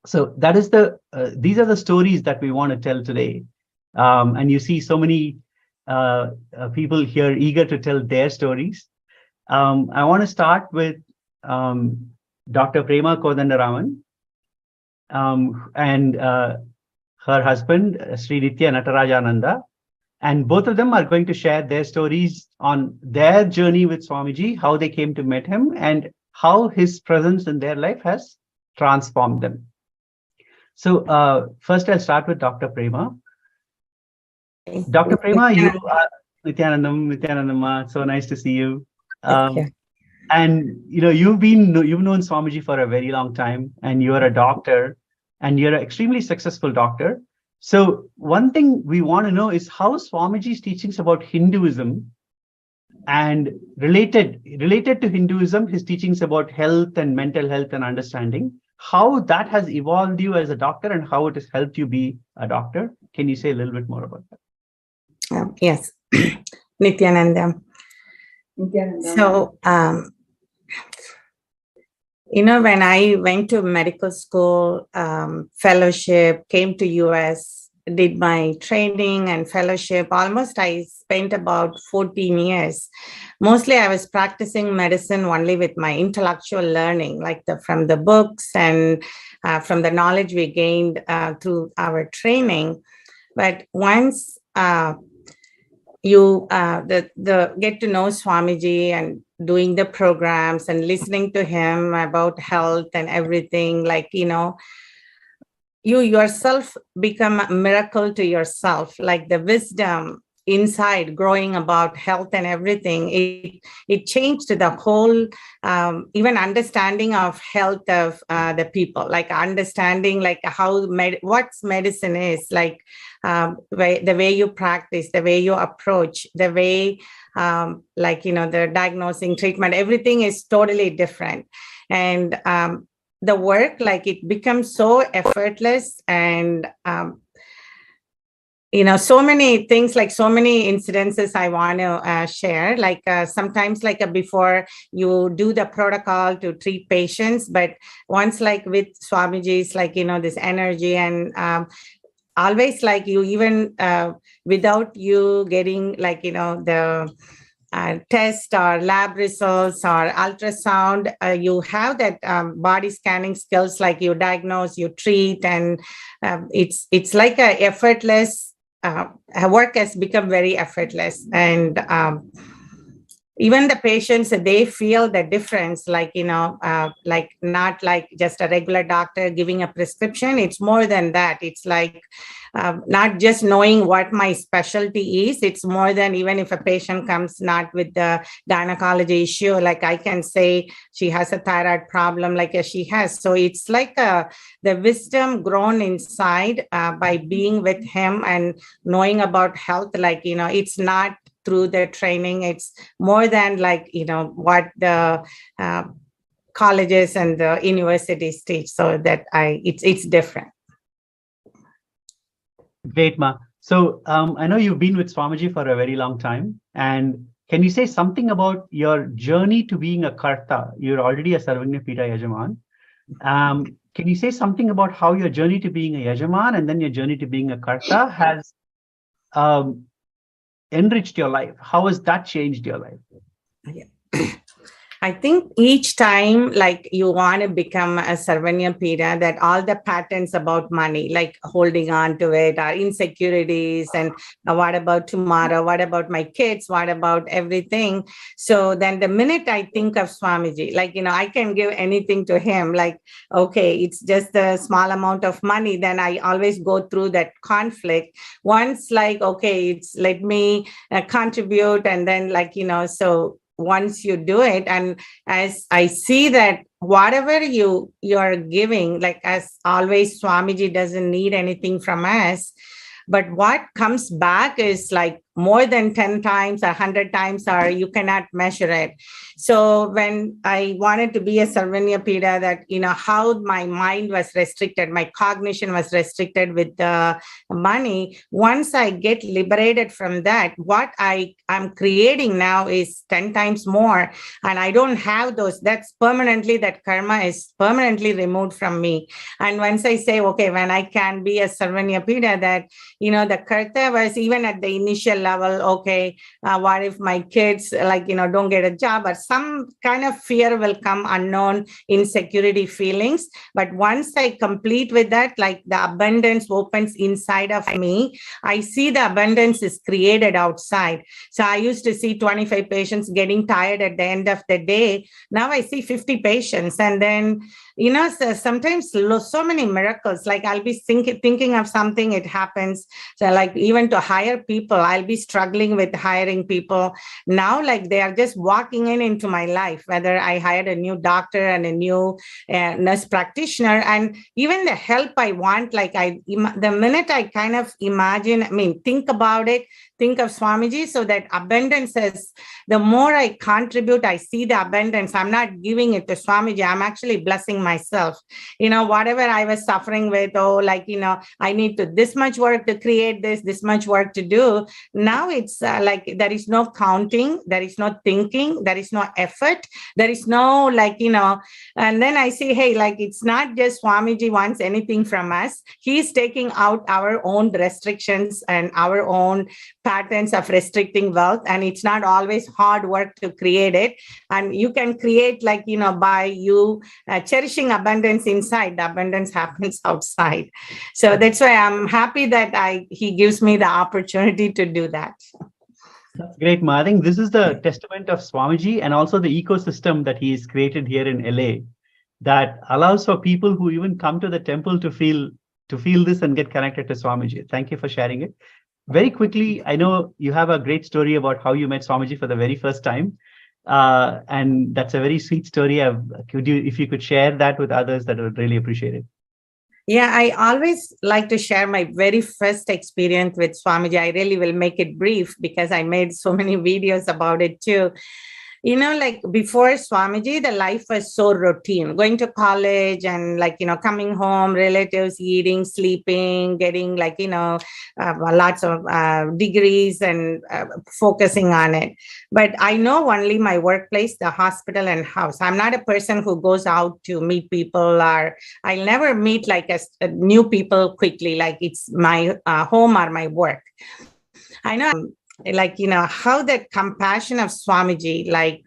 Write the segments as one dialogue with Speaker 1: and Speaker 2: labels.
Speaker 1: So that is these are the stories that we want to tell today. And you see so many people here eager to tell their stories. I want to start with Dr. Prema Kodandaraman and her husband, Sri Nithya Natarajananda. And both of them are going to share their stories on their journey with Swamiji, how they came to meet him, and how his presence in their life has transformed them. So first I'll start with Dr. Prema. Dr. Prema, you are Nithyanandam, so nice to see you. And you've known Swamiji for a very long time, and you're a doctor, and you're an extremely successful doctor. So one thing we want to know is how Swamiji's teachings about Hinduism and related to Hinduism, his teachings about health and mental health and understanding, how that has evolved you as a doctor and how it has helped you be a doctor. Can you say a little bit more about that?
Speaker 2: Yes, Nithyananda. So, when I went to medical school, fellowship, came to US, did my training and fellowship, almost I spent about 14 years. Mostly I was practicing medicine only with my intellectual learning, like from the books and from the knowledge we gained through our training. But once you get to know Swamiji and doing the programs and listening to him about health and everything, you yourself become a miracle to yourself, like the wisdom inside growing about health and everything. It changed the whole even understanding of health of the people, like understanding like how what's medicine is, like the way you practice, the way you approach, the way the diagnosing, treatment, everything is totally different. And the work, like it becomes so effortless, and so many things, like so many incidences I want to share, like sometimes before you do the protocol to treat patients, but once like with Swamiji's this energy and always like you even without you getting the test or lab results or ultrasound, you have that body scanning skills, like you diagnose, you treat, and it's like a effortless work has become very effortless. And even the patients, they feel the difference, like not like just a regular doctor giving a prescription. It's more than that. It's like not just knowing what my specialty is. It's more than, even if a patient comes not with the gynecology issue, like I can say she has a thyroid problem, like she has. So it's like the wisdom grown inside by being with him and knowing about health. It's not through the training, it's more than what the colleges and the universities teach. So that it's different.
Speaker 1: Great, Ma. So I know you've been with Swamiji for a very long time, and can you say something about your journey to being a Karta? You're already a Sarvagna Pita Yajaman. Can you say something about how your journey to being a Yajaman and then your journey to being a Karta has enriched your life? How has that changed your life?
Speaker 2: Yeah. I think each time, like you want to become a Sarvagna Pita, that all the patterns about money, like holding on to it, are insecurities, and what about tomorrow? What about my kids? What about everything? So then the minute I think of Swamiji, I can give anything to him, like, okay, it's just a small amount of money. Then I always go through that conflict. Once okay, it's let me contribute. And then so once you do it, and as I see that whatever you're giving, like as always, Swamiji doesn't need anything from us, but what comes back is like more than 10 times or 100 times, or you cannot measure it. So when I wanted to be a Sarvanyapida, that, how my mind was restricted, my cognition was restricted with the money. Once I get liberated from that, what I am creating now is 10 times more. And I don't have those. That's permanently, that karma is permanently removed from me. And once I say, okay, when I can be a Sarvanyapida, that, the karta was even at the initial level, okay, what if my kids, don't get a job, or some kind of fear will come, unknown insecurity feelings. But once I complete with that, like the abundance opens inside of me, I see the abundance is created outside. So I used to see 25 patients getting tired at the end of the day. Now I see 50 patients. And then, so sometimes so many miracles, like I'll be thinking of something, it happens. So like even to hire people, I'll be struggling with hiring people. Now, like they are just walking into my life, whether I hired a new doctor and a new nurse practitioner, and even the help I want, like the minute I kind of think about it, think of Swamiji, so that abundance is, the more I contribute, I see the abundance. I'm not giving it to Swamiji. I'm actually blessing myself. Whatever I was suffering with, I need to this much work to create this much work to do. Now it's like there is no counting, there is no thinking, there is no effort, there is no and then I say, hey, like it's not just Swamiji wants anything from us. He's taking out our own restrictions and our own patterns of restricting wealth, and it's not always hard work to create it. And you can create by you cherishing abundance inside, the abundance happens outside. So that's why I'm happy that he gives me the opportunity to do that.
Speaker 1: That's great, Ma. I think this is the testament of Swamiji and also the ecosystem that he's created here in LA that allows for people who even come to the temple to feel this and get connected to Swamiji. Thank you for sharing it. Very quickly, I know you have a great story about how you met Swamiji for the very first time. And that's a very sweet story. If you could share that with others, that I would really appreciate it.
Speaker 2: Yeah, I always like to share my very first experience with Swamiji. I really will make it brief because I made so many videos about it too. Like before Swamiji, the life was so routine, going to college and coming home, relatives, eating, sleeping, getting lots of degrees and focusing on it. But I know only my workplace, the hospital and house. I'm not a person who goes out to meet people, or I'll never meet a new people quickly, like it's my home or my work. I know how that compassion of Swamiji,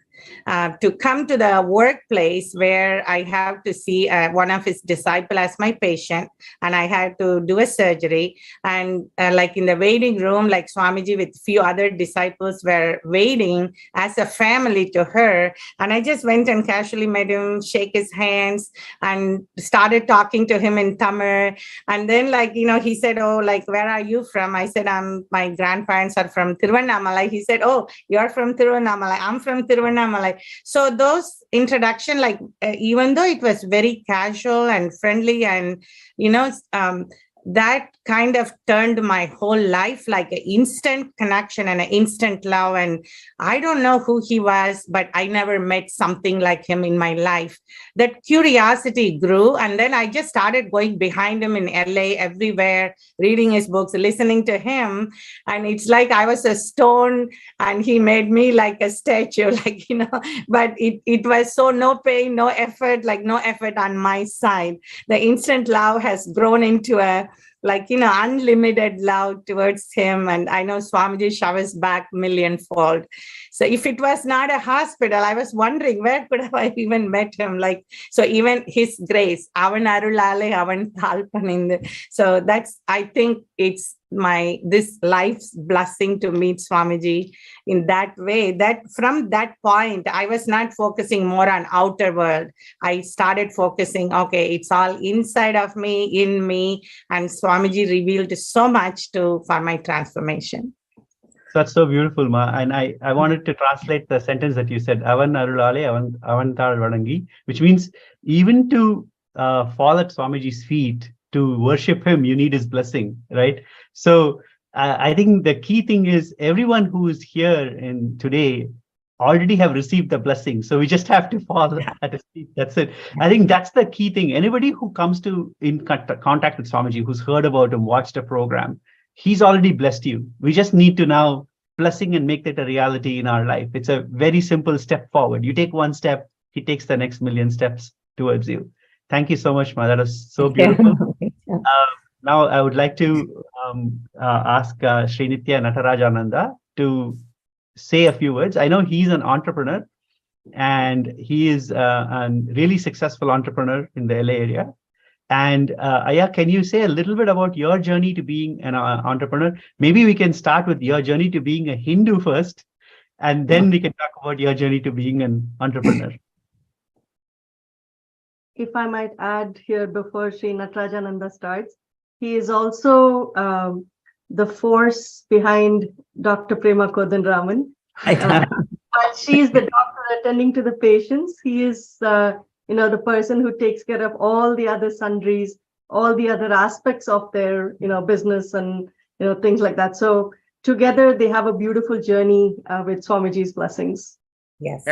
Speaker 2: to come to the workplace where I have to see one of his disciples as my patient, and I had to do a surgery. And in the waiting room, Swamiji with few other disciples were waiting as a family to her. And I just went and casually met him, shake his hands, and started talking to him in Tamil. And then he said, oh, where are you from? I said, my grandparents are from Tiruvannamalai. He said, oh, you're from Tiruvannamalai. I'm from Tiruvannamalai. So those introduction, even though it was very casual and friendly, and that kind of turned my whole life like an instant connection and an instant love. And I don't know who he was, but I never met something like him in my life. That curiosity grew. And then I just started going behind him in LA, everywhere, reading his books, listening to him. And it's like I was a stone and he made me like a statue, but it was so no pain, no effort, no effort on my side. The instant love has grown into a unlimited love towards him. And I know Swamiji showers back millionfold. So if it was not a hospital, I was wondering where could have I even met him? So even his grace, avan arulale, avan thalpaninde. So that's, I think it's this life's blessing to meet Swamiji in that way, that from that point, I was not focusing more on outer world. I started focusing, okay, it's all inside of me, in me, and Swamiji revealed so much for my transformation.
Speaker 1: That's so beautiful, Ma. And I wanted to translate the sentence that you said, Avan Arulale, Avantar Vadangi, which means even to fall at Swamiji's feet, to worship him, you need his blessing, right? So I think the key thing is everyone who is here in today already have received the blessing. So we just have to fall at his feet. That's it. I think that's the key thing. Anybody who comes to in contact with Swamiji, who's heard about him, watched a program, he's already blessed you. We just need to now blessing and make that a reality in our life. It's a very simple step forward. You take one step, he takes the next million steps towards you. Thank you so much, Ma. That was so beautiful. Now, I would like to ask Sri Nithya Natarajananda to say a few words. I know he's an entrepreneur and he is a really successful entrepreneur in the LA area. And Aya, can you say a little bit about your journey to being an entrepreneur? Maybe we can start with your journey to being a Hindu first, and then we can talk about your journey to being an entrepreneur.
Speaker 3: If I might add here before Sri Natarajananda starts, he is also the force behind Dr. Prema Kodanraman. But she's the doctor attending to the patients. He is, the person who takes care of all the other sundries, all the other aspects of their, business and, things like that. So together they have a beautiful journey with Swamiji's blessings.
Speaker 2: Yes.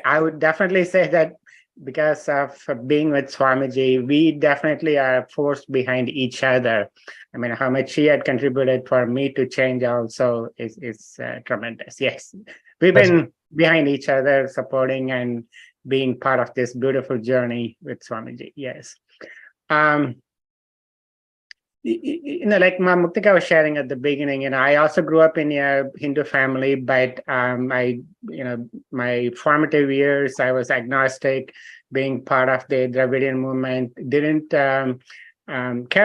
Speaker 4: I would definitely say that because of being with Swamiji, we definitely are a force behind each other. I mean, how much she had contributed for me to change also is tremendous. Yes, we've been behind each other, supporting and being part of this beautiful journey with Swamiji. Yes. Like Muktika was sharing at the beginning, I also grew up in a Hindu family, but my formative years, I was agnostic, being part of the Dravidian movement, didn't care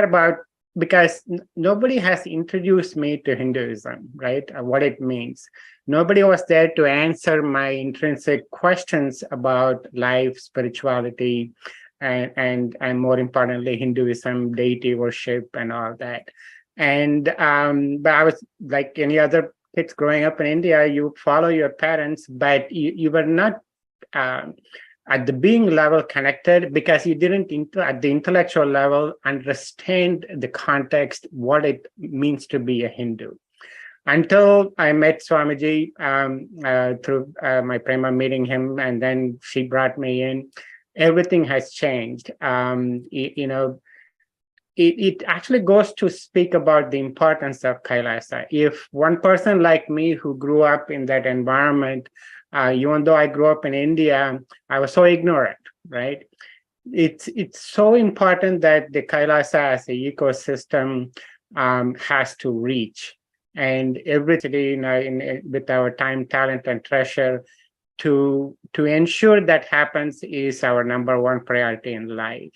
Speaker 4: about, because nobody has introduced me to Hinduism, right? What it means. Nobody was there to answer my intrinsic questions about life, spirituality, and more importantly, Hinduism, deity worship, and all that. And but I was like any other kids growing up in India. You follow your parents, but you were not at the being level connected, because you didn't at the intellectual level understand the context, what it means to be a Hindu. Until I met Swamiji through my Prema meeting him, and then she brought me in. Everything has changed. It actually goes to speak about the importance of Kailasa. If one person like me who grew up in that environment, even though I grew up in India, I was so ignorant, right? It's so important that the Kailasa as an ecosystem has to reach. And every city, with our time, talent, and treasure, to ensure that happens is our number one priority in life.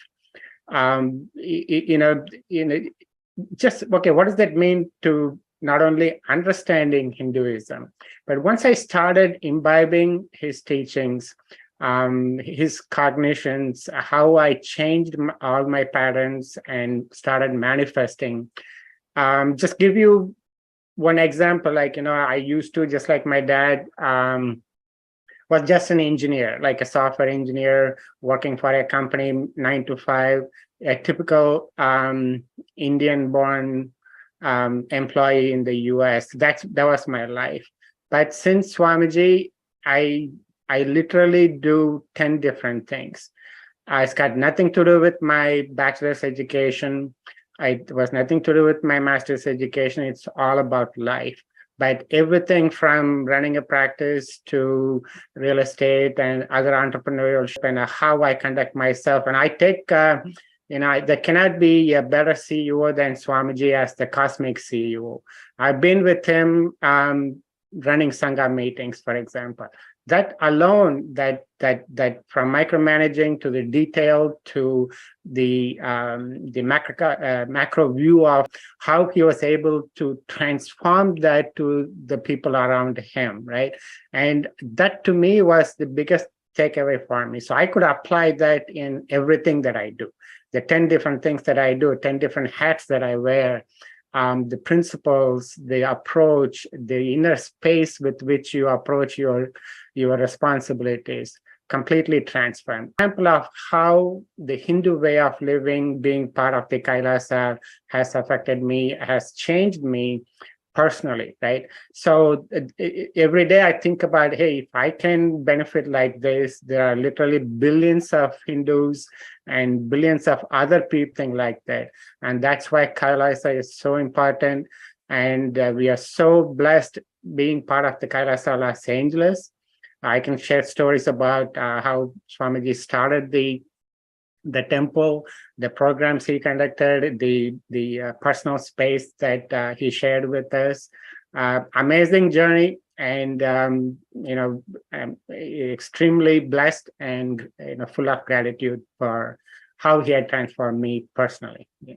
Speaker 4: Just okay, what does that mean to not only understanding Hinduism, but once I started imbibing his teachings, his cognitions, how I changed all my patterns and started manifesting. Just give you one example, I used to, just like my dad, was just an engineer, like a software engineer working for a company 9 to 5, a typical Indian-born employee in the US. That was my life. But since Swamiji, I literally do 10 different things. It's got nothing to do with my bachelor's education. It was nothing to do with my master's education. It's all about life. But everything from running a practice to real estate and other entrepreneurship, and how I conduct myself. And I take, there cannot be a better CEO than Swamiji as the cosmic CEO. I've been with him running Sangha meetings, for example. That alone, that from micromanaging to the detail to the macro view of how he was able to transform that to the people around him, right? And that to me was the biggest takeaway for me. So I could apply that in everything that I do. The 10 different things that I do, 10 different hats that I wear, the principles, the approach, the inner space with which you approach your responsibilities, completely transformed. Example of how the Hindu way of living, being part of the Kailasa, has affected me, has changed me. personally, right? So every day I think about, hey, if I can benefit like this, there are literally billions of Hindus and billions of other people like that. And that's why Kailasa is so important. And we are so blessed being part of the Kailasa Los Angeles. I can share stories about how Swamiji started the temple, the programs he conducted, the personal space that he shared with us. Amazing journey, and I'm extremely blessed and full of gratitude for how he had transformed me personally. Yeah.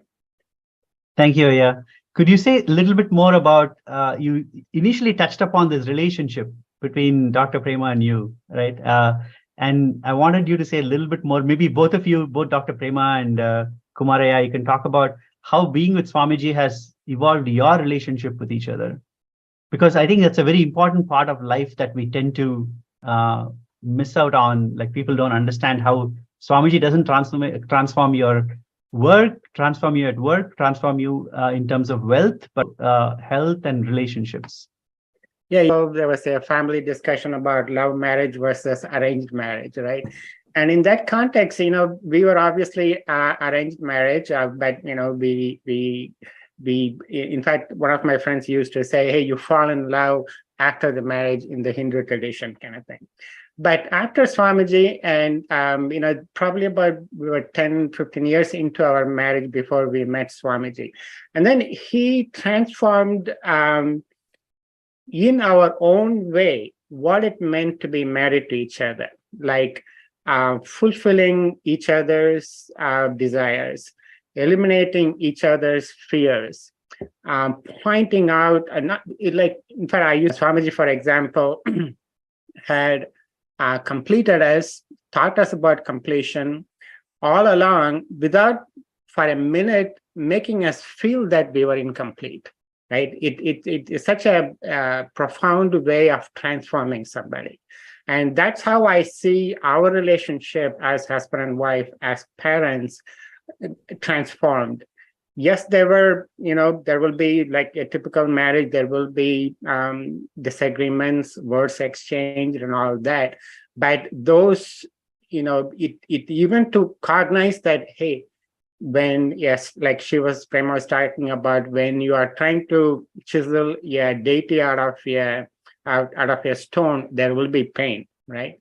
Speaker 1: Thank you, Aya. Could you say a little bit more about, you initially touched upon this relationship between Dr. Prema and you, right? And I wanted you to say a little bit more, maybe both of you, both Dr. Prema and Kumaraya, you can talk about how being with Swamiji has evolved your relationship with each other. Because I think that's a very important part of life that we tend to miss out on. Like, people don't understand how Swamiji doesn't transform your work, transform you at work, transform you in terms of wealth, but health and relationships.
Speaker 4: Yeah, there was a family discussion about love marriage versus arranged marriage, right? And in that context, we were obviously arranged marriage, but we in fact, one of my friends used to say, hey, you fall in love after the marriage in the Hindu tradition, kind of thing. But after Swamiji, and probably about, we were 10, 15 years into our marriage before we met Swamiji. And then he transformed in our own way what it meant to be married to each other, like fulfilling each other's desires, eliminating each other's fears, pointing out, in fact, I use Swamiji, for example, had completed us, taught us about completion all along without for a minute making us feel that we were incomplete. Right? It is such a profound way of transforming somebody. And that's how I see our relationship as husband and wife, as parents, transformed. Yes, there will be like a typical marriage, there will be disagreements, words exchanged and all that. But those, it even to cognize that, hey, when, yes, like Prema was talking about, when you are trying to chisel a deity out of a stone, there will be pain, right?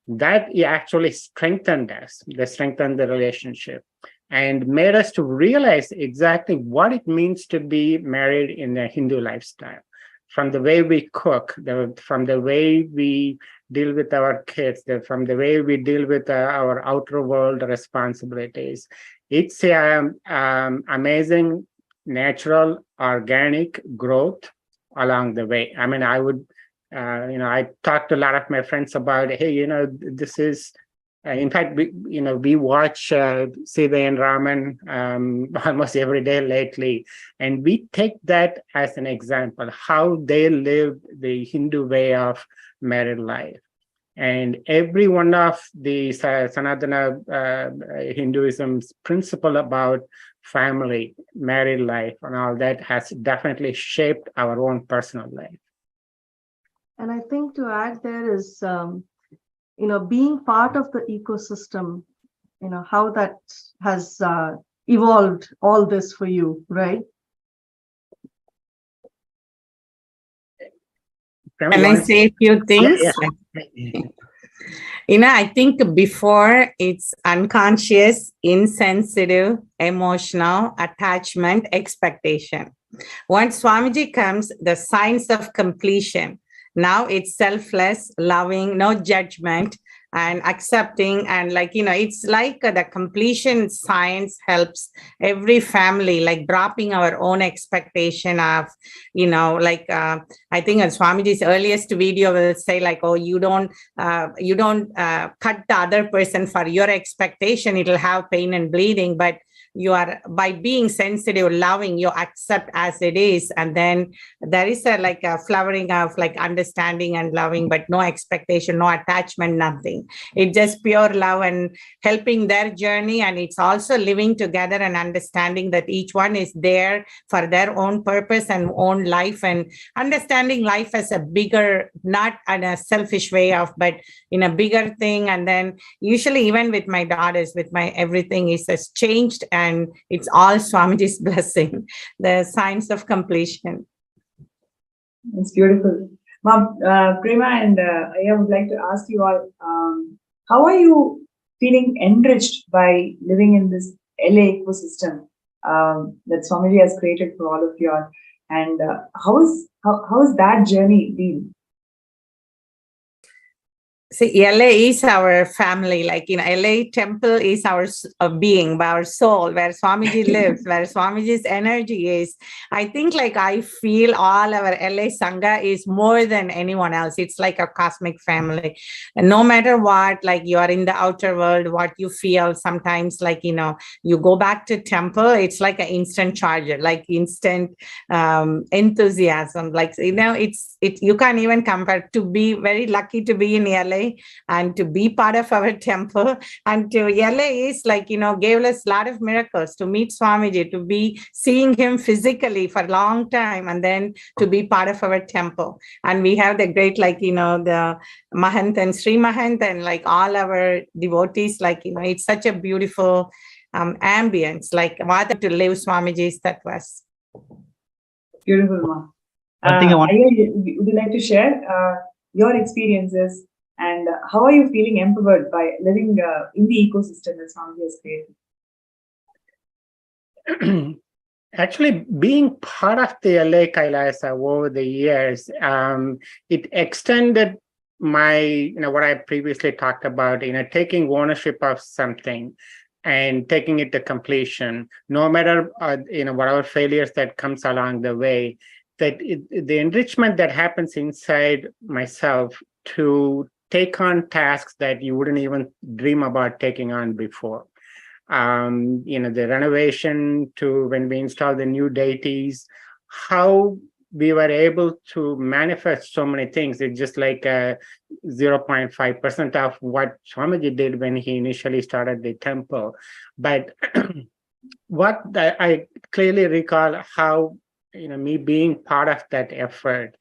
Speaker 4: That actually strengthened us, strengthened the relationship, and made us to realize exactly what it means to be married in a Hindu lifestyle. From the way we cook, from the way we deal with our kids, from the way we deal with our outer world responsibilities. It's amazing, natural, organic growth along the way. I mean, I would, I talked to a lot of my friends about, hey, this is, in fact, we watch Sita and Raman almost every day lately, and we take that as an example, how they live the Hindu way of married life. And every one of the Sanatana Hinduism's principle about family, married life, and all that has definitely shaped our own personal life.
Speaker 3: And I think to add there is, being part of the ecosystem, how that has evolved all this for you, right?
Speaker 2: Can I say a few things?
Speaker 4: Yeah.
Speaker 2: I think before it's unconscious, insensitive, emotional, attachment, expectation. Once Swamiji comes, the signs of completion. Now it's selfless, loving, no judgment, and accepting. And it's like the completion science helps every family, like dropping our own expectation of, I think Swamiji's earliest video will say oh, you don't cut the other person for your expectation. It'll have pain and bleeding. But you are, by being sensitive, loving, you accept as it is. And then there is a flowering of like understanding and loving, but no expectation, no attachment, nothing. It's just pure love and helping their journey. And it's also living together and understanding that each one is there for their own purpose and own life, and understanding life as a bigger, not in a selfish way of, but in a bigger thing. And then usually even with my daughters, with my everything is has changed, and it's all Swamiji's blessing, the signs of completion.
Speaker 5: It's beautiful. Mom, Prema and I would like to ask you all, how are you feeling enriched by living in this LA ecosystem that Swamiji has created for all of you all? And how has that journey been?
Speaker 2: See, LA is our family. Like in LA, temple is our being, our soul, where Swamiji lives, where Swamiji's energy is. I think like I feel all our LA Sangha is more than anyone else. It's like a cosmic family. And no matter what, like you are in the outer world, what you feel sometimes, like, you go back to temple, it's like an instant charger, like instant enthusiasm. Like, you can't even compare. To be very lucky to be in LA and to be part of our temple, and to LA is like, gave us a lot of miracles, to meet Swamiji, to be seeing him physically for a long time, and then to be part of our temple. And we have the great, like, the Mahant and Sri Mahant and like all our devotees, like, it's such a beautiful ambience, like what to live Swamiji's tattvas.
Speaker 5: Beautiful, Ma.
Speaker 1: One thing I want-
Speaker 5: would you like to share your experiences and how are you feeling empowered by living in the ecosystem that Swamiji has created?
Speaker 4: Actually, being part of the LA Kailasa over the years, it extended my, what I previously talked about, taking ownership of something and taking it to completion, no matter, whatever failures that comes along the way, that the enrichment that happens inside myself to take on tasks that you wouldn't even dream about taking on before. The renovation to when we install the new deities, how we were able to manifest so many things. It's just like 0.5% of what Swamiji did when he initially started the temple. But what I clearly recall how, me being part of that effort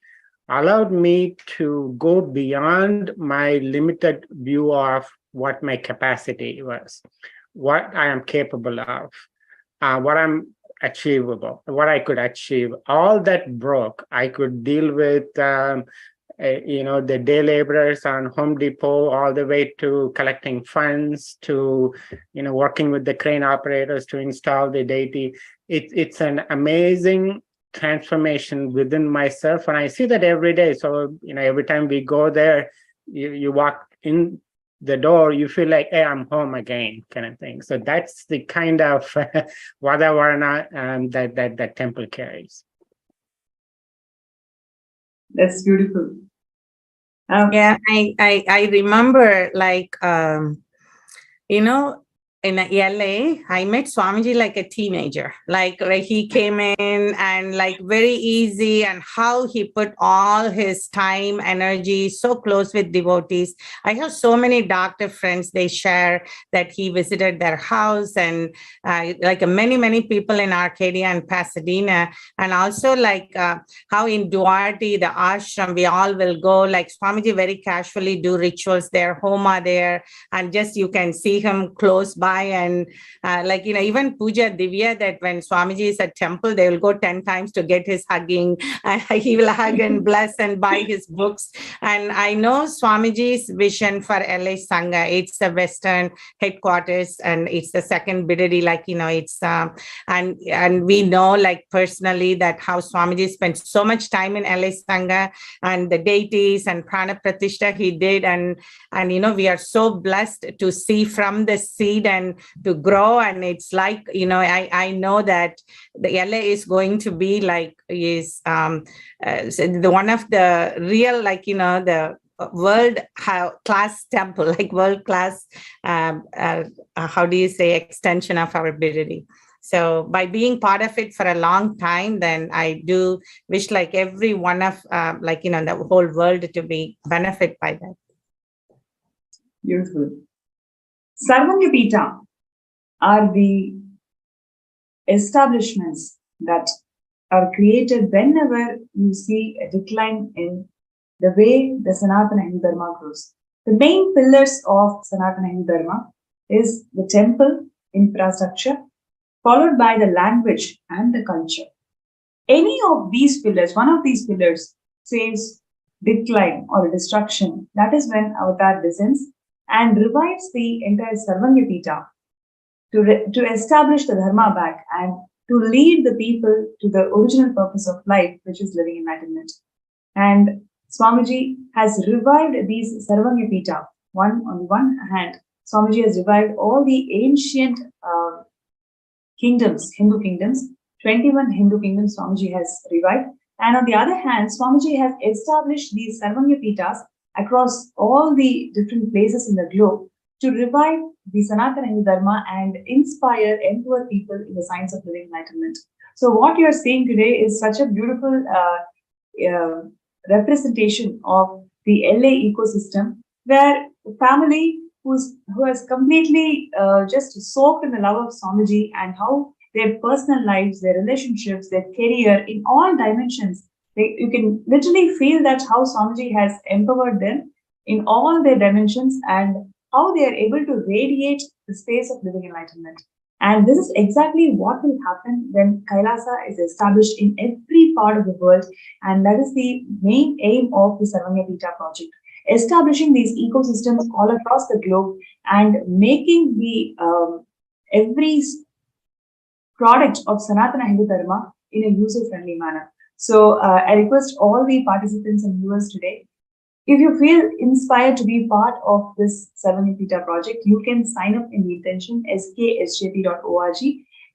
Speaker 4: allowed me to go beyond my limited view of what my capacity was, what I am capable of, what I'm achievable, what I could achieve. All that broke. I could deal with, the day laborers on Home Depot, all the way to collecting funds, to, working with the crane operators to install the deity. It's an amazing transformation within myself, and I see that every day. So every time we go there, you walk in the door, you feel like, hey, I'm home again, kind of thing. So that's the kind of Vadavarana that temple carries.
Speaker 5: That's beautiful.
Speaker 2: Yeah, I remember, like, in LA, I met Swamiji like a teenager. Like he came in and like very easy, and how he put all his time, energy so close with devotees. I have so many doctor friends, they share that he visited their house, and like many people in Arcadia and Pasadena. And also like how in Duarte, the ashram, we all will go, like Swamiji very casually do rituals there, homa there, and just you can see him close by. And even Puja Divya, that when Swamiji is at temple, they will go 10 times to get his hugging. He will hug and bless and buy his books. And I know Swamiji's vision for LA Sangha. It's the Western headquarters, and it's the second Bidadi, it's and we know like personally that how Swamiji spent so much time in LA Sangha and the deities and Prana Pratishtha he did. And we are so blessed to see from the seed and to grow. And it's like, I know that the LA is going to be like, is the one of the real, the world class temple, like world class, how do you say, extension of our ability. So by being part of it for a long time, then I do wish like every one of the whole world to be benefit by that.
Speaker 5: Beautiful. Sarvanyapita are the establishments that are created whenever you see a decline in the way the Sanatana Hindu Dharma grows. The main pillars of Sanatana Hindu Dharma is the temple infrastructure, followed by the language and the culture. Any of these pillars, one of these pillars, says decline or destruction, that is when Avatar descends and revives the entire Sarvanyapita to establish the Dharma back and to lead the people to the original purpose of life, which is living enlightenment. And Swamiji has revived these Sarvanyapita. On the one hand, Swamiji has revived all the ancient kingdoms, Hindu kingdoms, 21 Hindu kingdoms Swamiji has revived. And on the other hand, Swamiji has established these Sarvanyapitas across all the different places in the globe to revive the Sanatana Hindu Dharma and inspire, empower people in the science of living enlightenment. So what you're seeing today is such a beautiful representation of the LA ecosystem, where the family who has completely just soaked in the love of Swamiji and how their personal lives, their relationships, their career, in all dimensions, you can literally feel that how Swamiji has empowered them in all their dimensions and how they are able to radiate the space of living enlightenment. And this is exactly what will happen when Kailasa is established in every part of the world. And that is the main aim of the Sarvanyapita project. Establishing these ecosystems all across the globe and making the every product of Sanatana Hindu Dharma in a user-friendly manner. So I request all the participants and viewers today, if you feel inspired to be part of this Sarvanyapita project, you can sign up in the intention sksjp.org,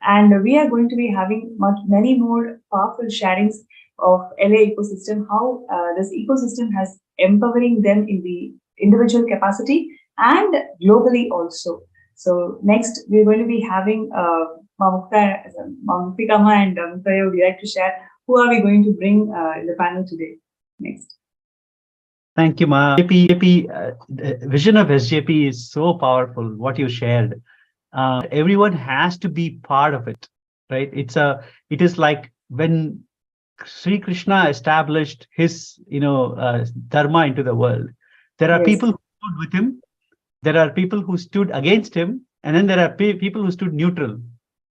Speaker 5: and we are going to be having many more powerful sharings of LA ecosystem, how this ecosystem has empowering them in the individual capacity and globally also. So next, we're going to be having Mamukta and Mukta would like to share who are we going to bring in the panel today. Next.
Speaker 1: Thank you, Ma. The vision of SJP is so powerful, what you shared. Everyone has to be part of it, right? It is like when Sri Krishna established his, dharma into the world. There are people who stood with him, there are people who stood against him, and then there are people who stood neutral,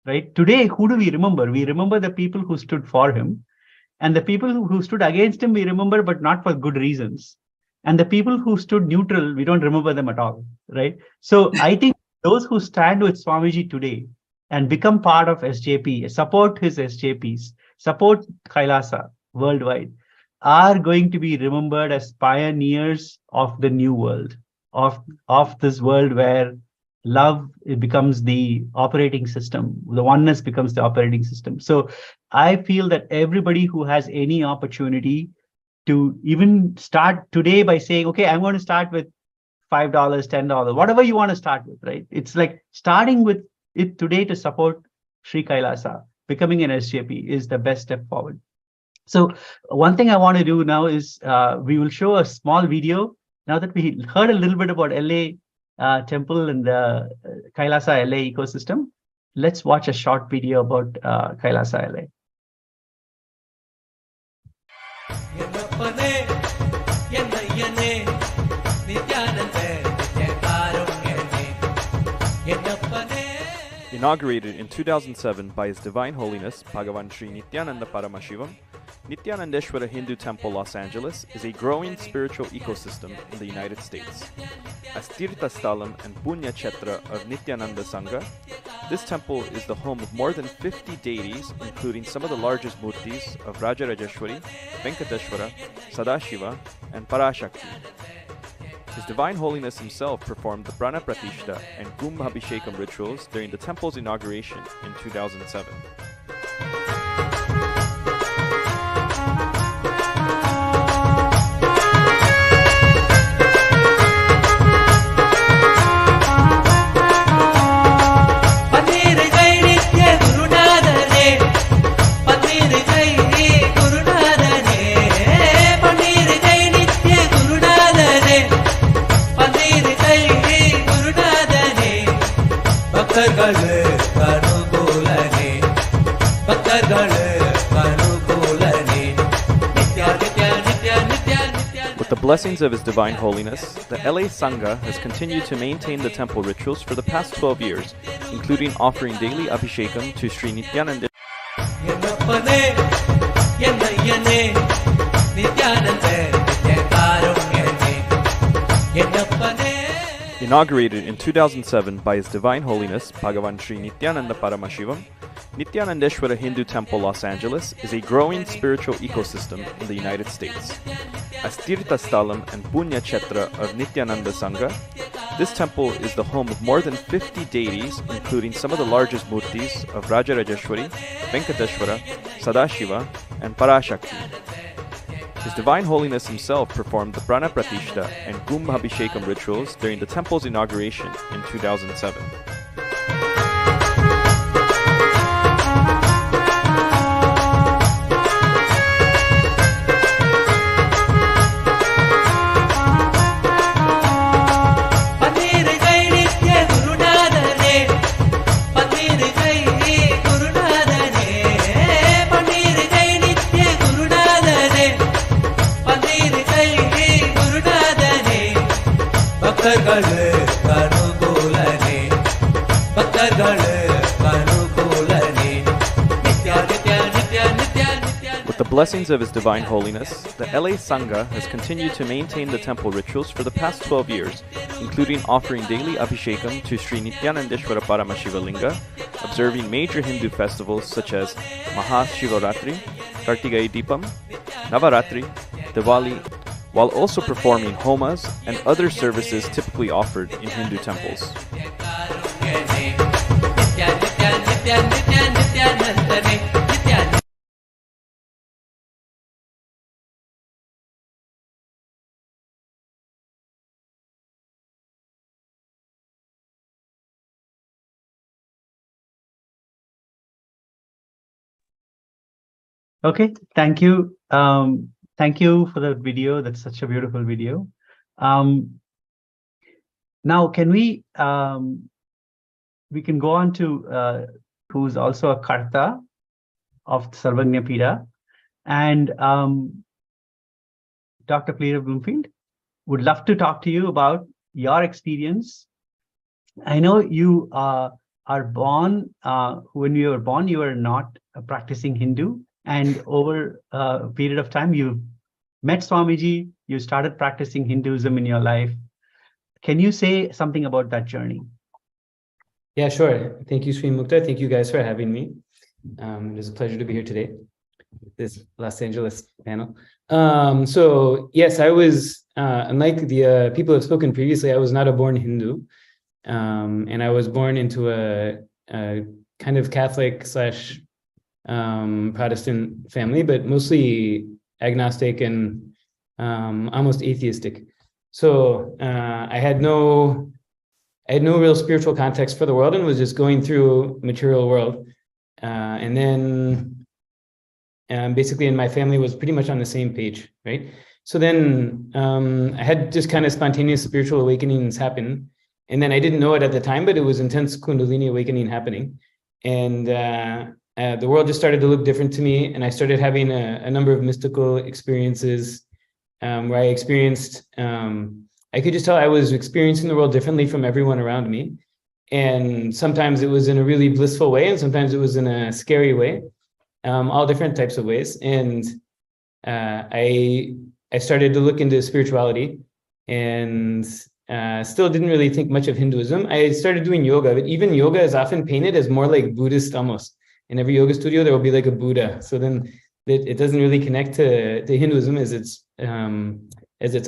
Speaker 1: right? Today, who do we remember? We remember the people who stood for him, and the people who stood against him, we remember, but not for good reasons. And the people who stood neutral, we don't remember them at all, right? So I think those who stand with Swamiji today and become part of SJP, support his SJPs, support Kailasa worldwide, are going to be remembered as pioneers of the new world, of this world where love, it becomes the operating system, the oneness becomes the operating system. So I feel that everybody who has any opportunity to even start today by saying, okay, I'm going to start with $5, $10, whatever you want to start with, right? It's like starting with it today to support Sri Kailasa, becoming an SJP is the best step forward. So one thing I want to do now is we will show a small video. Now that we heard a little bit about LA temple and the Kailasa LA ecosystem, let's watch a short video about Kailasa LA.
Speaker 6: Inaugurated in 2007 by His Divine Holiness Bhagavan Sri Nithyananda Paramashivam, Nithyanandeshwara Hindu Temple Los Angeles is a growing spiritual ecosystem in the United States. As Tirtha Sthalam and Punya Kshetra of Nithyananda Sangha, this temple is the home of more than 50 deities, including some of the largest murtis of Rajarajeshwari, Venkateshwara, Sadashiva, and Parashakti. His Divine Holiness himself performed the Prana Pratishta and Kumbhabhishekam rituals during the temple's inauguration in 2007. With the blessings of His Divine Holiness, the LA Sangha has continued to maintain the temple rituals for the past 12 years, including offering daily Abhishekam to Sri Nithyananda. Inaugurated in 2007 by His Divine Holiness Bhagavan Sri Nithyananda Paramashivam, Nithyanandeshwara Hindu Temple, Los Angeles is a growing spiritual ecosystem in the United States. As Tirtha Sthalam and Punya Kshetra of Nithyananda Sangha, this temple is the home of more than 50 deities, including some of the largest murtis of Rajarajeshwari, Venkateshwara, Sadashiva, and Parashakti. His Divine Holiness himself performed the Prana Pratishta and Kumbhabhishekam rituals during the temple's inauguration in 2007. With the blessings of His Divine Holiness, the LA Sangha has continued to maintain the temple rituals for the past 12 years, including offering daily Abhishekam to Sri Nithyanandeshwara Paramashiva Linga, observing major Hindu festivals such as Mahashivaratri, Kartigai Deepam, Navaratri, Diwali, while also performing homas and other services typically offered in Hindu temples.
Speaker 1: Okay, thank you. Thank you for the video. That's such a beautiful video. Now, can we can go on to who's also a Karta of Sarvagnya Pida, and Dr. Clear Bloomfield would love to talk to you about your experience. I know you are born, when you were born, you were not a practicing Hindu, and over a period of time, you met Swamiji, you started practicing Hinduism in your life. Can you say something about that journey?
Speaker 7: Yeah, sure. Thank you, Sri Mukta. Thank you guys for having me. It is a pleasure to be here today with this Los Angeles panel. So yes, I was, unlike the people who have spoken previously, I was not a born Hindu. And I was born into a kind of Catholic / Protestant family, but mostly agnostic and almost atheistic. So I had no real spiritual context for the world and was just going through material world. And then basically in my family was pretty much on the same page, right? So then I had just kind of spontaneous spiritual awakenings happen. And then I didn't know it at the time, but it was intense Kundalini awakening happening. And the world just started to look different to me. And I started having a number of mystical experiences where I experienced, I could just tell I was experiencing the world differently from everyone around me. And sometimes it was in a really blissful way, and sometimes it was in a scary way, all different types of ways. And I started to look into spirituality and still didn't really think much of Hinduism. I started doing yoga, but even yoga is often painted as more like Buddhist almost. In every yoga studio, there will be like a Buddha. So then it doesn't really connect to Hinduism as it's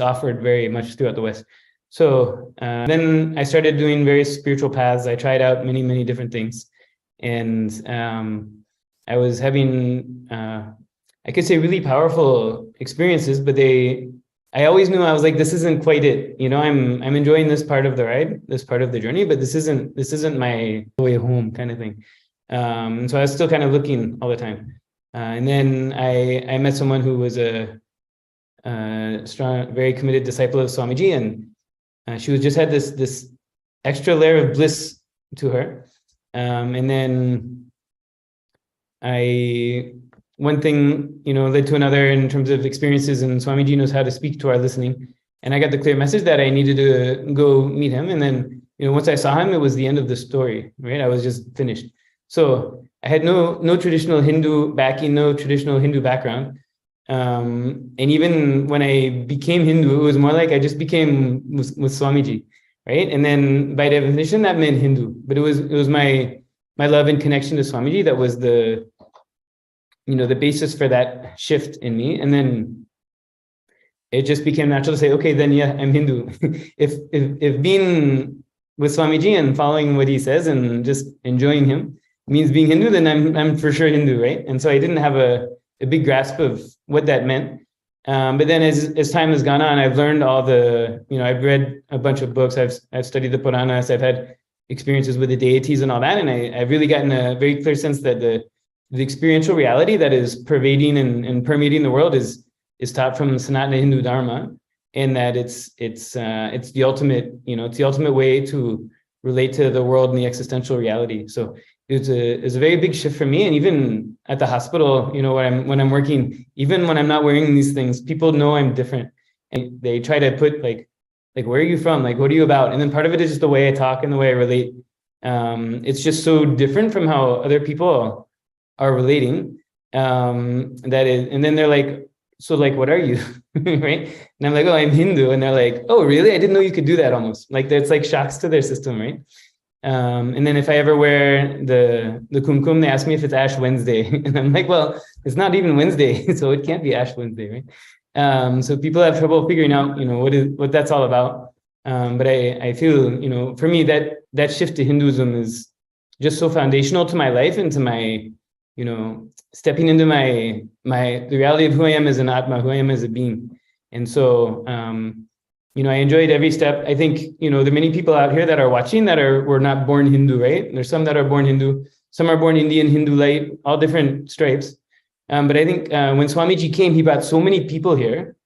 Speaker 7: offered very much throughout the West. So then I started doing various spiritual paths. I tried out many, many different things. And I was having, I could say, really powerful experiences, but I always knew, I was like, this isn't quite it. You know, I'm enjoying this part of the ride, this part of the journey, but this isn't my way home kind of thing. And so I was still kind of looking all the time. And then I met someone who was a strong, very committed disciple of Swamiji, and she was just had this extra layer of bliss to her. And then one thing, led to another in terms of experiences, and Swamiji knows how to speak to our listening. And I got the clear message that I needed to go meet him. And then, once I saw him, it was the end of the story, right? I was just finished. So I had no traditional Hindu backing, no traditional Hindu background. And even when I became Hindu, it was more like I just became with Swamiji, right? And then by definition, that meant Hindu. But it was my love and connection to Swamiji that was the basis for that shift in me. And then it just became natural to say, okay, then yeah, I'm Hindu. if being with Swamiji and following what he says and just enjoying him means being Hindu, then I'm for sure Hindu, right? And so I didn't have a big grasp of what that meant. But then as time has gone on, I've learned all I've read a bunch of books, I've studied the Puranas, I've had experiences with the deities and all that, and I've really gotten a very clear sense that the experiential reality that is pervading and permeating the world is taught from Sanatana Hindu Dharma, and that it's the ultimate way to relate to the world and the existential reality. So it's a very big shift for me. And even at the hospital, when I'm working, even when I'm not wearing these things, people know I'm different, and they try to put like where are you from? Like, what are you about? And then part of it is just the way I talk and the way I relate. It's just so different from how other people are relating. And then they're like, so like, what are you? Right? And I'm like, oh, I'm Hindu. And they're like, oh, really? I didn't know you could do that almost. Like, it's like shocks to their system, right? And then if I ever wear the kumkum, they ask me if it's Ash Wednesday. And I'm like, well, it's not even Wednesday, so it can't be Ash Wednesday, right? So people have trouble figuring out, what that's all about. But I feel, for me, that shift to Hinduism is just so foundational to my life and to my, stepping into the reality of who I am as an Atma, who I am as a being. And so, I enjoyed every step. I think, there are many people out here that are watching that were not born Hindu, right? There's some that are born Hindu, some are born Indian, Hindu light, all different stripes. But I think when Swamiji came, he brought so many people here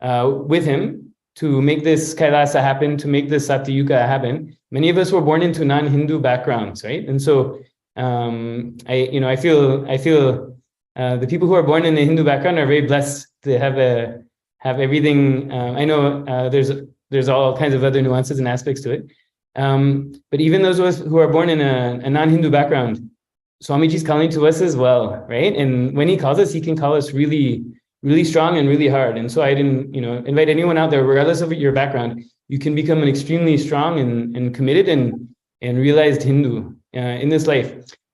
Speaker 7: with him to make this Kailasa happen, to make this Satyuga happen. Many of us were born into non-Hindu backgrounds, right? And so I feel the people who are born in a Hindu background are very blessed to have everything. I know there's all kinds of other nuances and aspects to it. But even those of us who are born in a non-Hindu background, Swamiji's calling to us as well, right? And when he calls us, he can call us really, really strong and really hard. And so I didn't, invite anyone out there, regardless of your background, you can become an extremely strong and committed and realized Hindu in this life.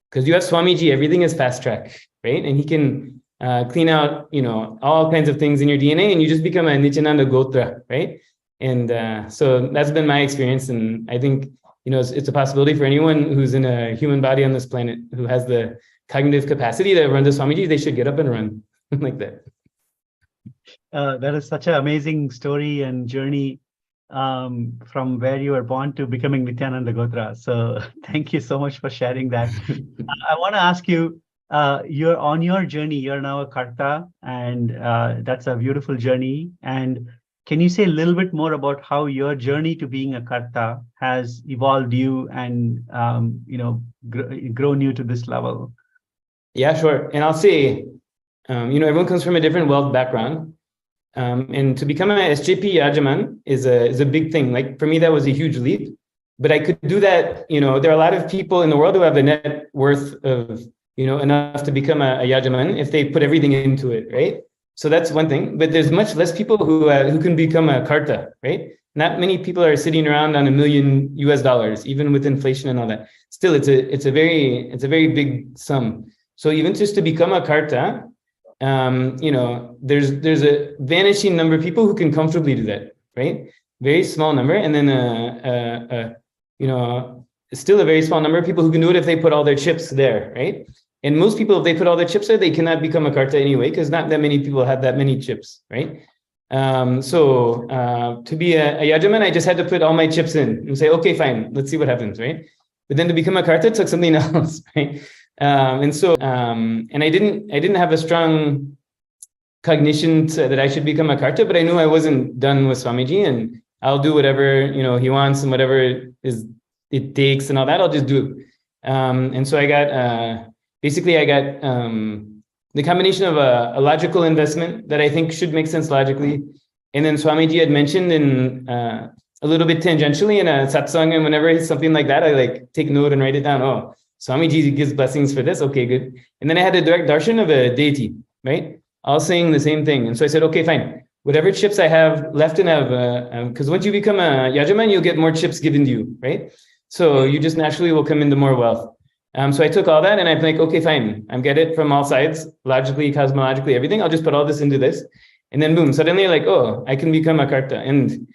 Speaker 7: Because you have Swamiji, everything is fast track, right? And he can clean out, all kinds of things in your DNA, and you just become a Nithyananda Gotra, right? And so that's been my experience. And I think, it's a possibility for anyone who's in a human body on this planet who has the cognitive capacity to run to Swamiji, they should get up and run like that.
Speaker 1: That is such an amazing story and journey from where you were born to becoming Nithyananda Gotra. So thank you so much for sharing that. I want to ask you, you're on your journey, you're now a Karta, and that's a beautiful journey. And can you say a little bit more about how your journey to being a Karta has evolved you and, grown you to this level?
Speaker 7: Yeah, sure. And I'll say, everyone comes from a different wealth background. And to become an SJP Yajaman is a big thing. Like for me, that was a huge leap, but I could do that. There are a lot of people in the world who have a net worth of, enough to become a Yajaman if they put everything into it, right? So that's one thing, but there's much less people who can become a Karta, right? Not many people are sitting around on $1 million US, even with inflation and all that. Still, it's a very big sum. So even just to become a Karta, there's a vanishing number of people who can comfortably do that, right? Very small number. And then, still a very small number of people who can do it if they put all their chips there, right? And most people, if they put all their chips there, they cannot become a Karta anyway, because not that many people have that many chips, right? So to be a Yajaman, I just had to put all my chips in and say, okay, fine, let's see what happens, right? But then to become a Karta, it took something else, right? And I didn't have a strong cognition that I should become a Karta, but I knew I wasn't done with Swamiji, and I'll do whatever, he wants and whatever it takes and all that, I'll just do it. And so I got basically I got the combination of a logical investment that I think should make sense logically. And then Swamiji had mentioned in a little bit tangentially in a satsang, and whenever it's something like that, I like take note and write it down. Oh, Swamiji gives blessings for this. Okay, good. And then I had a direct darshan of a deity, right? All saying the same thing. And so I said, okay, fine. Whatever chips I have left and have, because once you become a yajaman, you'll get more chips given to you, right? So you just naturally will come into more wealth. So I took all that and I'm like, okay, fine. I'm get it from all sides, logically, cosmologically, everything. I'll just put all this into this. And then boom, suddenly like, oh, I can become a karta. And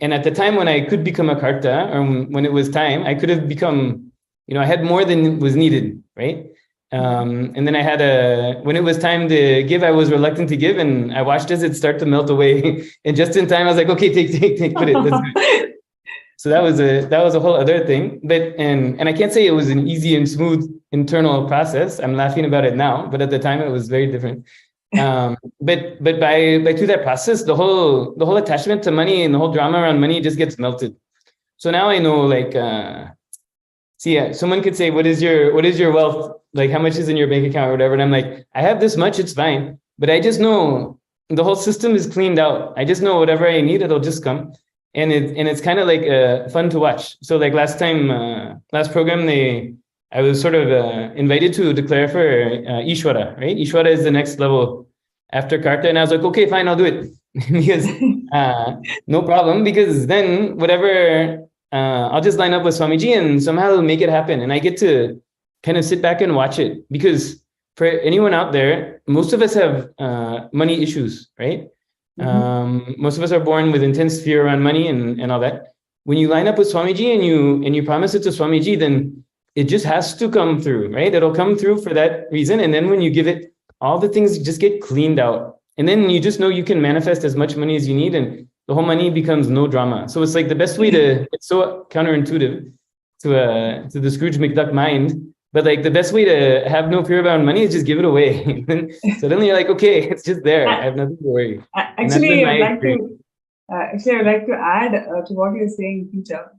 Speaker 7: at the time when I could become a karta, or when it was time, I could have become, I had more than was needed, right? And then I had when it was time to give, I was reluctant to give, and I watched as it start to melt away. And just in time, I was like, okay, take, put it. That's good. So that was a whole other thing. But and I can't say it was an easy and smooth internal process. I'm laughing about it now, but at the time it was very different. But by through that process, the whole attachment to money and the whole drama around money just gets melted. So now I know, like, someone could say, what is your wealth? Like, how much is in your bank account or whatever? And I'm like, I have this much, it's fine. But I just know the whole system is cleaned out. I just know whatever I need, it'll just come. And it's kind of like fun to watch. So like last program, I was sort of invited to declare for Ishwara, right? Ishwara is the next level after Karta. And I was like, okay, fine, I'll do it. Because no problem, because then whatever, I'll just line up with Swamiji and somehow make it happen. And I get to kind of sit back and watch it. Because for anyone out there, most of us have money issues, right? Mm-hmm. Most of us are born with intense fear around money and all that. When you line up with Swamiji and you promise it to Swamiji, then it just has to come through, right? It'll come through for that reason. And then when you give it, all the things just get cleaned out. And then you just know you can manifest as much money as you need, and the whole money becomes no drama. So it's like the best way it's so counterintuitive to the Scrooge McDuck mind, but like the best way to have no fear about money is just give it away. And suddenly you're like, okay, it's just there. I have nothing to worry.
Speaker 5: Actually, I'd like to add to what you're saying, Peter.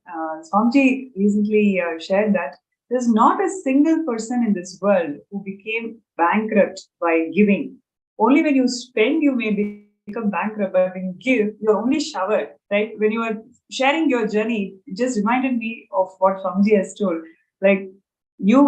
Speaker 5: Swamiji recently shared that there's not a single person in this world who became bankrupt by giving. Only when you spend, you may become bankrupt, but when you give, you're only showered, right? When you were sharing your journey, it just reminded me of what Swamiji has told. Like, you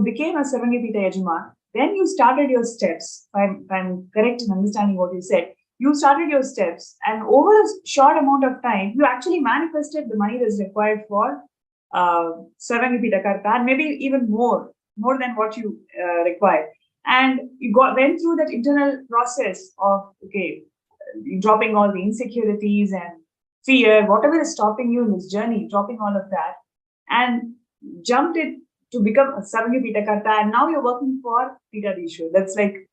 Speaker 5: became a Sarvangapita Yajaman, then you started your steps. If I'm correct in understanding what you said. You started your steps, and over a short amount of time, you actually manifested the money that's required for Sarvangapita Karta, and maybe even more than what you required. And you went through that internal process of, dropping all the insecurities and fear, whatever is stopping you in this journey, dropping all of that, and jumped it to become a Sarvangapita Karta, and now you're working for Pitadishwar. That's like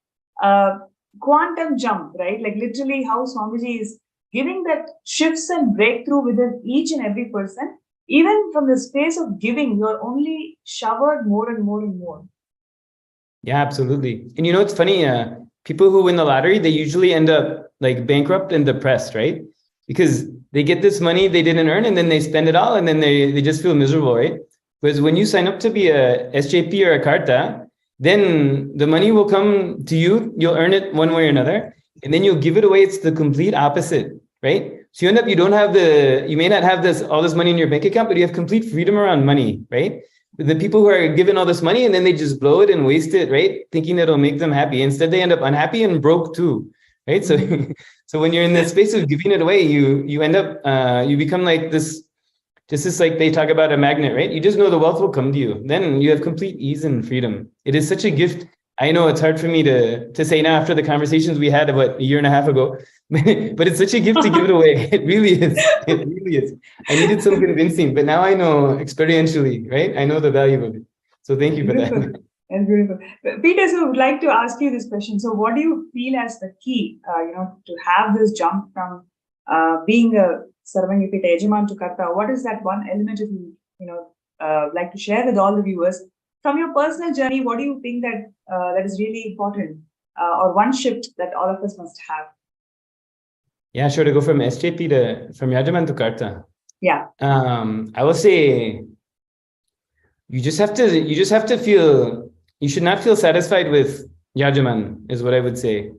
Speaker 5: quantum jump, right? Like literally how Swamiji is giving that shifts and breakthrough within each and every person. Even from the space of giving, you're only showered more and more and more.
Speaker 7: Yeah, absolutely. And it's funny, people who win the lottery, they usually end up like bankrupt and depressed, right? Because they get this money they didn't earn, and then they spend it all, and then they just feel miserable, right? Whereas when you sign up to be a SJP or a Karta, then the money will come to you, you'll earn it one way or another, and then you'll give it away. It's the complete opposite, right? So you end up, you may not have all this money in your bank account, but you have complete freedom around money, right? The people who are given all this money and then they just blow it and waste it, right? Thinking it'll make them happy. Instead, they end up unhappy and broke too, right? So, so when you're in that space of giving it away, you end up, you become like this, just as like they talk about a magnet, right? You just know the wealth will come to you. Then you have complete ease and freedom. It is such a gift. I know it's hard for me to say now after the conversations we had about a year and a half ago, but it's such a gift to give it away. It really is. It really is. I needed some convincing, but now I know experientially, right? I know the value of it. So thank you for that.
Speaker 5: That's beautiful. Peter, so I would like to ask you this question. So what do you feel as the key, to have this jump from being a Sarvangapita Yajaman to Karta? What is that one element if you, like to share with all the viewers? From your personal journey, what do you think that is really important, or one shift that all of us must have?
Speaker 7: Yeah, sure. To go from SJP from Yajaman to Karta.
Speaker 5: Yeah.
Speaker 7: I will say you just have to feel, you should not feel satisfied with yajaman, is what I would say.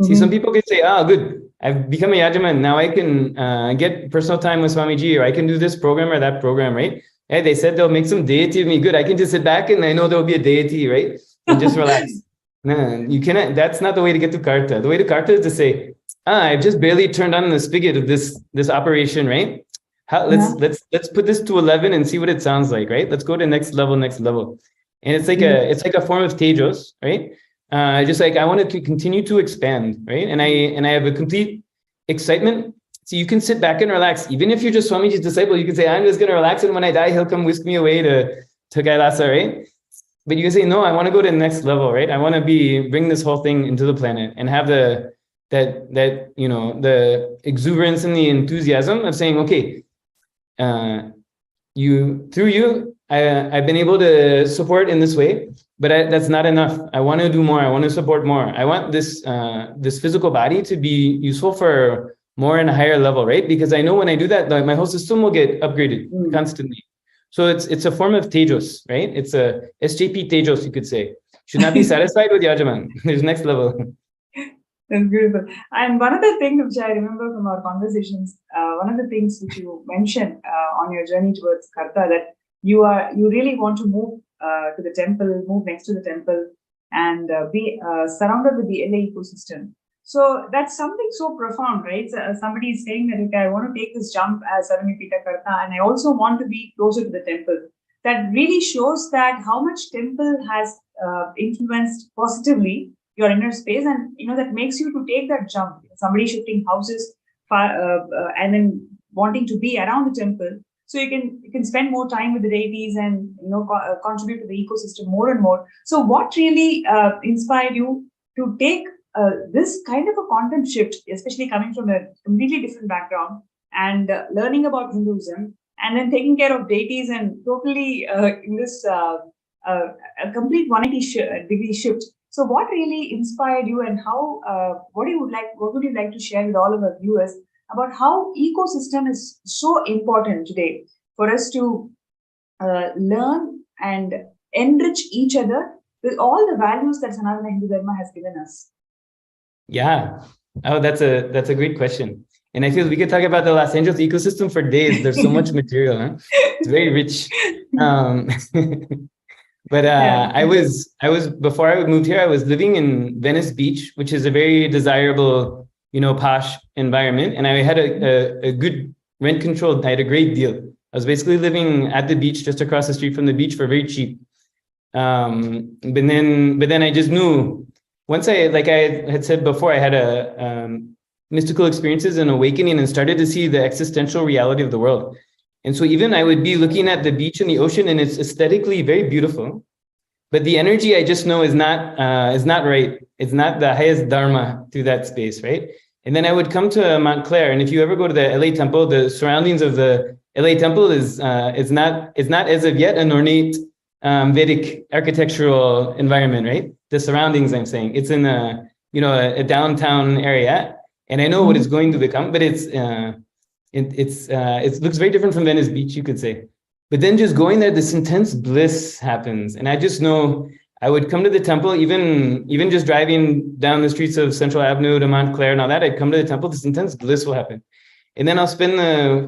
Speaker 7: See, some people can say, good, I've become a yajaman. Now I can get personal time with Swamiji, or I can do this program or that program, right? Hey, they said they'll make some deity of me. Good, I can just sit back and I know there'll be a deity, right? And just relax. No, you cannot, that's not the way to get to Karta. The way to Karta is to say, I've just barely turned on the spigot of this operation, right? Let's put this to 11 and see what it sounds like, right? Let's go to next level. And it's like a form of tejos, right? Just like I want to continue to expand, right? And I have a complete excitement. So you can sit back and relax. Even if you're just Swamiji's disciple, you can say, I'm just going to relax, and when I die, he'll come whisk me away to Kailasa, right? But you can say, no, I want to go to the next level, right? I want to bring this whole thing into the planet and have the exuberance and the enthusiasm of saying, okay, I've been able to support in this way, but that's not enough. I want to do more. I want to support more. I want this physical body to be useful for more and a higher level, right? Because I know when I do that, my whole system will get upgraded constantly. So it's a form of tejos, right? It's a SJP tejos, you could say. Should not be satisfied with yajaman. There's next level.
Speaker 5: That's beautiful. And one of the things which I remember from our conversations, one of the things which you mentioned on your journey towards Karta, that you really want to move to the temple, move next to the temple, and be surrounded with the LA ecosystem. So that's something so profound, right? So, somebody is saying that, okay, I want to take this jump as Saramipita Karta, and I also want to be closer to the temple. That really shows that how much temple has influenced positively your inner space, and that makes you to take that jump. Somebody shifting houses and then wanting to be around the temple, so you can spend more time with the deities and contribute to the ecosystem more and more. So what really inspired you to take this kind of a quantum shift, especially coming from a completely different background and learning about Hinduism, and then taking care of deities and totally in this a complete 180-degree shift? So what really inspired you, and how what would you like to share with all of our viewers about how ecosystem is so important today for us to learn and enrich each other with all the values that Sanatana Hindu Dharma has given us?
Speaker 7: Yeah. Oh, that's a great question. And I feel we could talk about the Los Angeles ecosystem for days. There's so much material, huh? It's very rich. But I was before I moved here, I was living in Venice Beach, which is a very desirable, posh environment. And I had a good rent control. I had a great deal. I was basically living at the beach, just across the street from the beach, for very cheap. But then I just knew, once like I had said before, I had a mystical experiences and awakening, and started to see the existential reality of the world. And so even I would be looking at the beach and the ocean, and it's aesthetically very beautiful, but the energy I just know is not right. It's not the highest dharma through that space, right? And then I would come to Montclair, and if you ever go to the LA temple, the surroundings of the LA temple is it's not as of yet an ornate Vedic architectural environment, right? The surroundings, I'm saying, it's in a downtown area, and I know what it's going to become, but it looks very different from Venice Beach, you could say. But then just going there, this intense bliss happens, and I just know I would come to the temple, even just driving down the streets of Central Avenue to Montclair and all that. I'd come to the temple, this intense bliss will happen, and then I'll spend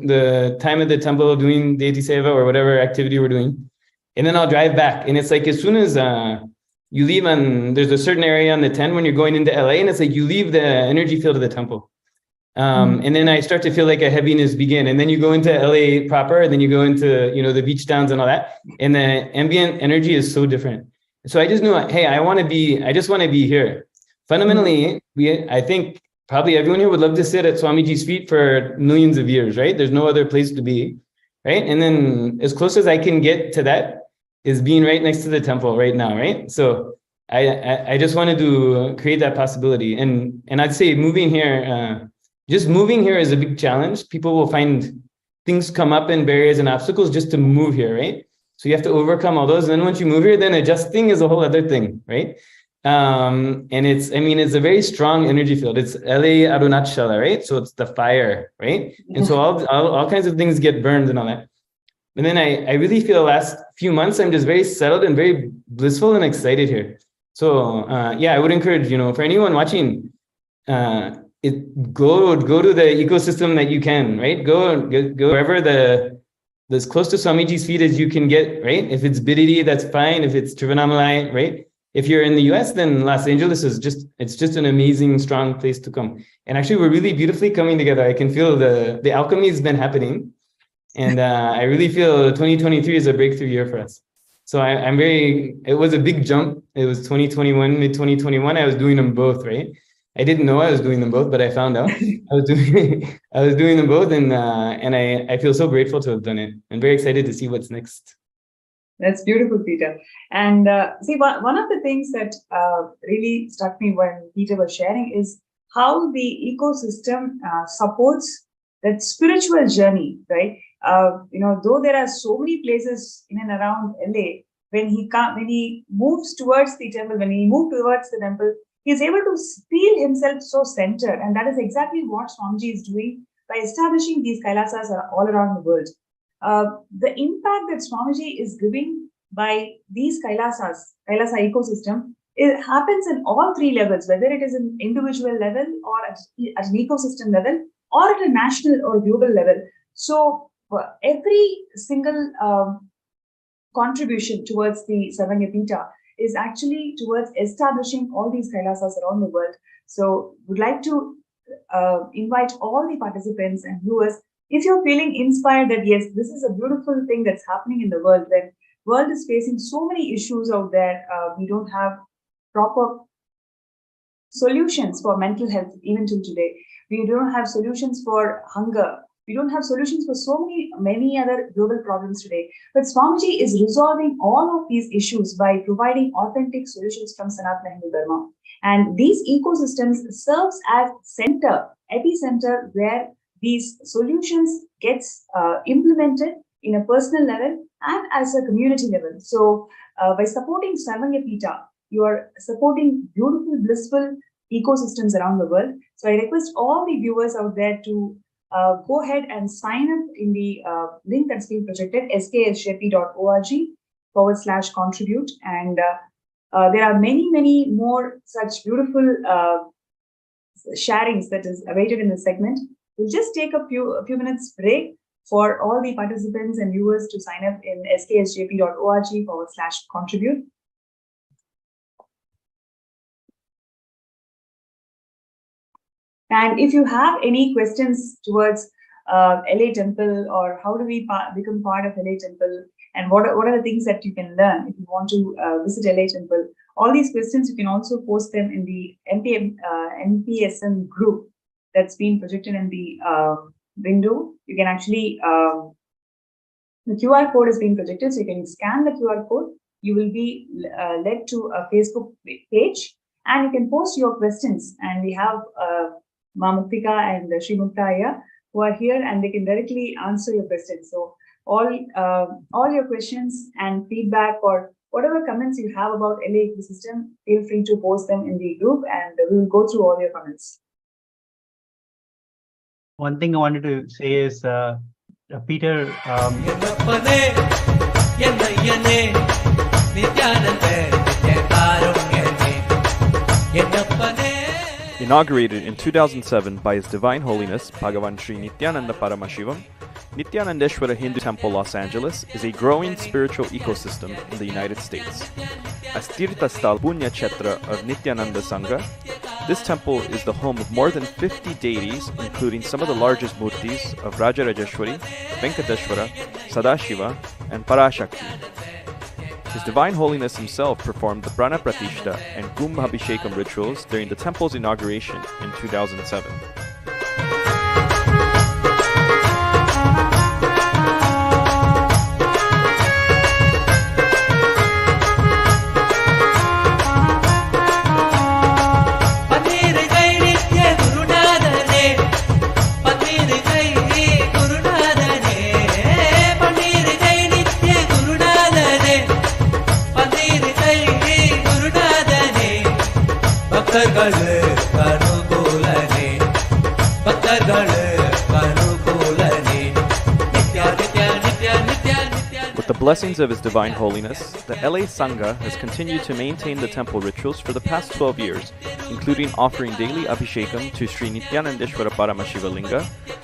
Speaker 7: the time at the temple doing deity seva or whatever activity we're doing, and then I'll drive back, and it's like as soon as you leave there's a certain area on the 10 when you're going into LA, and it's like you leave the energy field of the temple. And then I start to feel like a heaviness begin, and then you go into LA proper, and then you go into the beach towns and all that, and the ambient energy is so different. So I just knew, hey, I just want to be here. Fundamentally, I think probably everyone here would love to sit at Swamiji's feet for millions of years, right? There's no other place to be, right? And then as close as I can get to that is being right next to the temple right now, right? So I just wanted to create that possibility, and I'd say moving here. Just moving here is a big challenge. People will find things come up and barriers and obstacles just to move here, right? So you have to overcome all those. And then once you move here, then adjusting is a whole other thing, right? And it's a very strong energy field. It's LA Arunachala, right? So it's the fire, right? And so all kinds of things get burned and all that. And then I really feel the last few months, I'm just very settled and very blissful and excited here. So yeah, I would encourage, for anyone watching, go to the ecosystem that you can, right? Go wherever as close to Swamiji's feet as you can get, right? If it's Bididi, that's fine. If it's Trivandrum, right? If you're in the US, then Los Angeles is just an amazing, strong place to come. And actually, we're really beautifully coming together. I can feel the alchemy has been happening. And I really feel 2023 is a breakthrough year for us. So it was a big jump. It was 2021, mid 2021. I was doing them both, right? I didn't know I was doing them both, but I found out I was doing them both. And I feel so grateful to have done it. I'm very excited to see what's next.
Speaker 5: That's beautiful, Peter. And see, one of the things that really struck me when Peter was sharing is how the ecosystem supports that spiritual journey, right? Though there are so many places in and around LA, when he moves towards the temple, he is able to feel himself so centered. And that is exactly what Swamiji is doing by establishing these Kailasas all around the world. The impact that Swamiji is giving by these Kailasa ecosystem, it happens in all three levels, whether it is an individual level or at an ecosystem level or at a national or global level. So every single contribution towards the Sarvanyapita is actually towards establishing all these Kailasas around the world. So would like to invite all the participants and viewers, if you're feeling inspired that, yes, this is a beautiful thing that's happening in the world, when the world is facing so many issues out there, we don't have proper solutions for mental health even till today. We don't have solutions for hunger. We don't have solutions for so many other global problems today. But Swamiji is resolving all of these issues by providing authentic solutions from Sanatana Hindu Dharma. And these ecosystems serves as epicenter where these solutions gets implemented in a personal level and as a community level. So by supporting Sarvanyapita, you are supporting beautiful, blissful ecosystems around the world. So I request all the viewers out there to go ahead and sign up in the link that's being projected, sksjp.org/contribute. And there are many more such beautiful sharings that is awaited in this segment. We'll just take a few minutes break for all the participants and viewers to sign up in sksjp.org/contribute. And if you have any questions towards LA Temple, or how do we become part of LA Temple, and what are the things that you can learn if you want to visit LA Temple, all these questions you can also post them in the NPSM group that's been projected in the window. You can actually, the QR code is being projected, so you can scan the QR code. You will be led to a Facebook page, and you can post your questions. And we have Ma Muktika and Sri Muktaya who are here, and they can directly answer your questions. So all your questions and feedback or whatever comments you have about LA ecosystem, feel free to post them in the group, and we will go through all your comments.
Speaker 1: One thing I wanted to say is, Peter.
Speaker 6: Inaugurated in 2007 by His Divine Holiness Bhagavan Sri Nithyananda Paramashivam, Nithyanandeshwara Hindu Temple Los Angeles is a growing spiritual ecosystem in the United States. As Tirthasthal Punya Kshetra of Nithyananda Sangha, this temple is the home of more than 50 deities, including some of the largest murtis of Rajarajeshwari, Venkateshwara, Sadashiva, and Parashakti. His Divine Holiness himself performed the Prana Pratishta and Kumbhabhishekam rituals during the temple's inauguration in 2007.
Speaker 8: ಭಕ್ತಗಳು ಕನುಕೂಲನೆ ನಿತ್ಯ ನಿತ್ಯ ನಿತ್ಯ ನಿತ್ಯ
Speaker 6: blessings of His Divine Holiness, the LA Sangha has continued to maintain the temple rituals for the past 12 years, including offering daily Abhishekam to Sri Nithyanandeshwara Paramashiva Linga,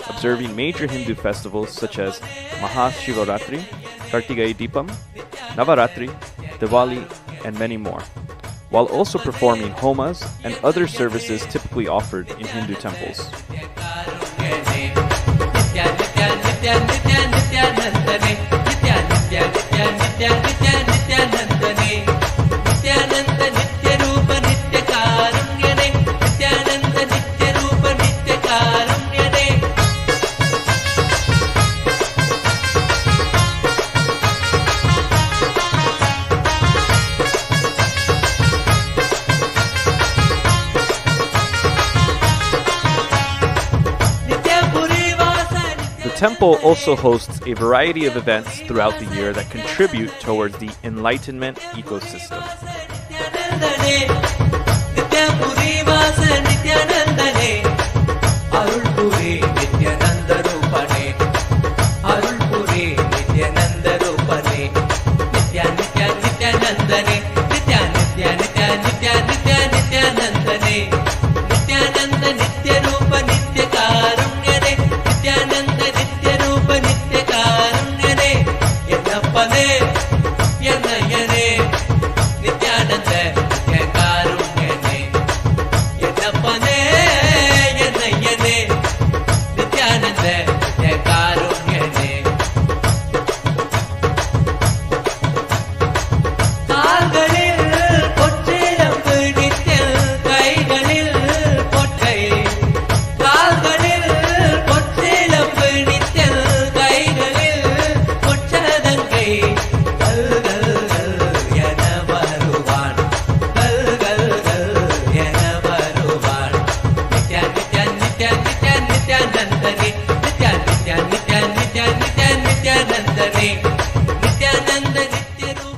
Speaker 6: observing major Hindu festivals such as Mahashivaratri, Kartigai Deepam, Navaratri, Diwali, and many more, while also performing homas and other services typically offered in Hindu temples. The temple also hosts a variety of events throughout the year that contribute towards the enlightenment ecosystem.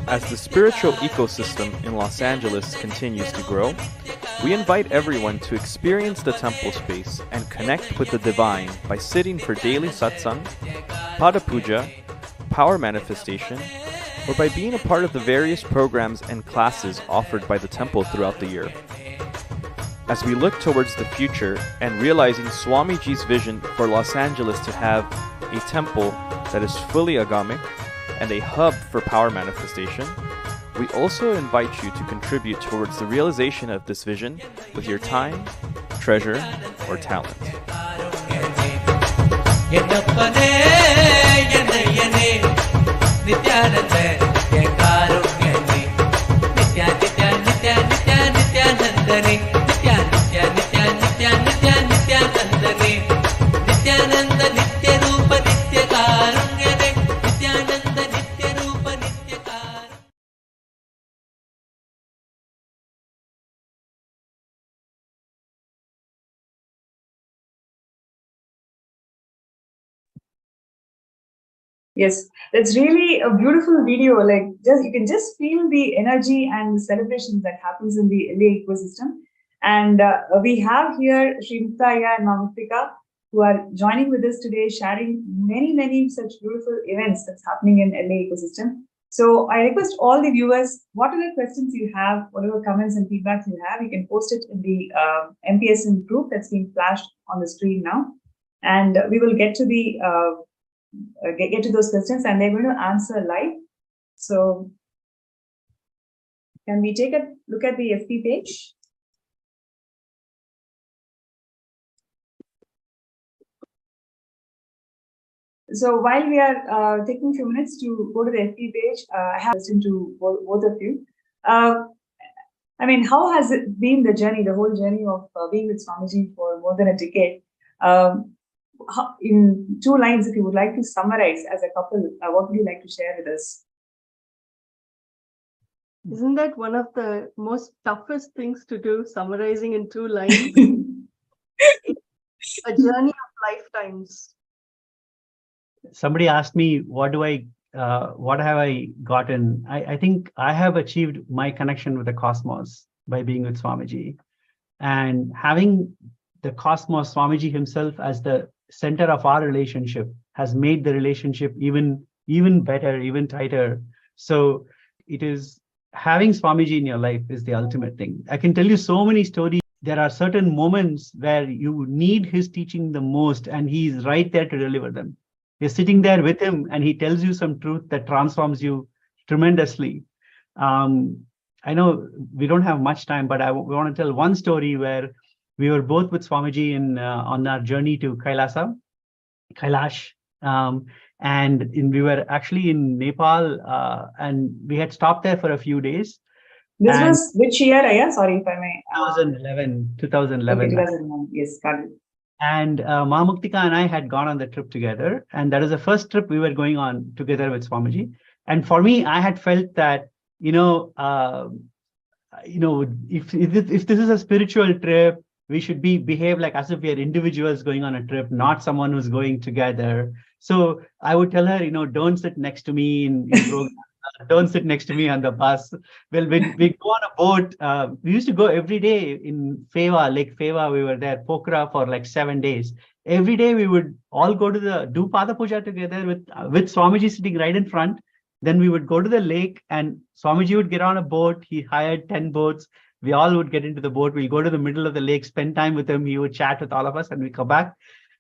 Speaker 6: As the spiritual ecosystem in Los Angeles continues to grow, we invite everyone to experience the temple space and connect with the divine by sitting for daily satsang, pada puja, power manifestation, or by being a part of the various programs and classes offered by the temple throughout the year. As we look towards the future and realizing Swamiji's vision for Los Angeles to have a temple that is fully agamic and a hub for power manifestation, we also invite you to contribute towards the realization of this vision with your time, treasure, or talent.
Speaker 5: Yes, that's really a beautiful video. Like, just you can just feel the energy and the celebration that happens in the LA ecosystem. And we have here Sri Muttaya and Mamuktika, who are joining with us today, sharing many such beautiful events that's happening in LA ecosystem. So I request all the viewers, whatever questions you have, whatever comments and feedbacks you have, you can post it in the MPSN group that's being flashed on the screen now, and we will get to the get to those questions, and they're going to answer live. So can we take a look at the FB page? So while we are taking a few minutes to go to the FB page, I have a question to both of you. I mean, how has it been the journey, the whole journey of being with Swamiji for more than a decade? In 2 lines, if you would like to summarize as a couple, what would you like to share with us?
Speaker 3: Isn't that one of the most toughest things to do, summarizing in 2 lines? It's a journey of lifetimes.
Speaker 1: Somebody asked me, what have I gotten? I think I have achieved my connection with the cosmos by being with Swamiji, and having the cosmos, Swamiji himself, as the center of our relationship has made the relationship even even better, even tighter. So it is having Swamiji in your life is the ultimate thing. I can tell you so many stories. There are certain moments where you need his teaching the most, and he's right there to deliver them. You're sitting there with him, and he tells you some truth that transforms you tremendously. I know we don't have much time, but we want to tell one story where we were both with Swamiji on our journey to Kailash. We were actually in Nepal, and we had stopped there for a few days.
Speaker 5: This was which year, Aya? Sorry if I may.
Speaker 1: 2011.
Speaker 5: Okay, 2011. Yes, got it.
Speaker 1: And Mahamuktika and I had gone on the trip together, and that was the first trip we were going on together with Swamiji. And for me, I had felt that if this is a spiritual trip, we should behave like as if we are individuals going on a trip, not someone who's going together. So I would tell her, don't sit next to me in program. Don't sit next to me on the bus. Well, when we go on a boat, we used to go every day in Lake Feva. We were there, Pokhara, for like 7 days. Every day we would all go to do Pada Puja together with Swamiji sitting right in front. Then we would go to the lake, and Swamiji would get on a boat. He hired 10 boats. We all would get into the boat. We'll go to the middle of the lake, spend time with him. He would chat with all of us, and we come back.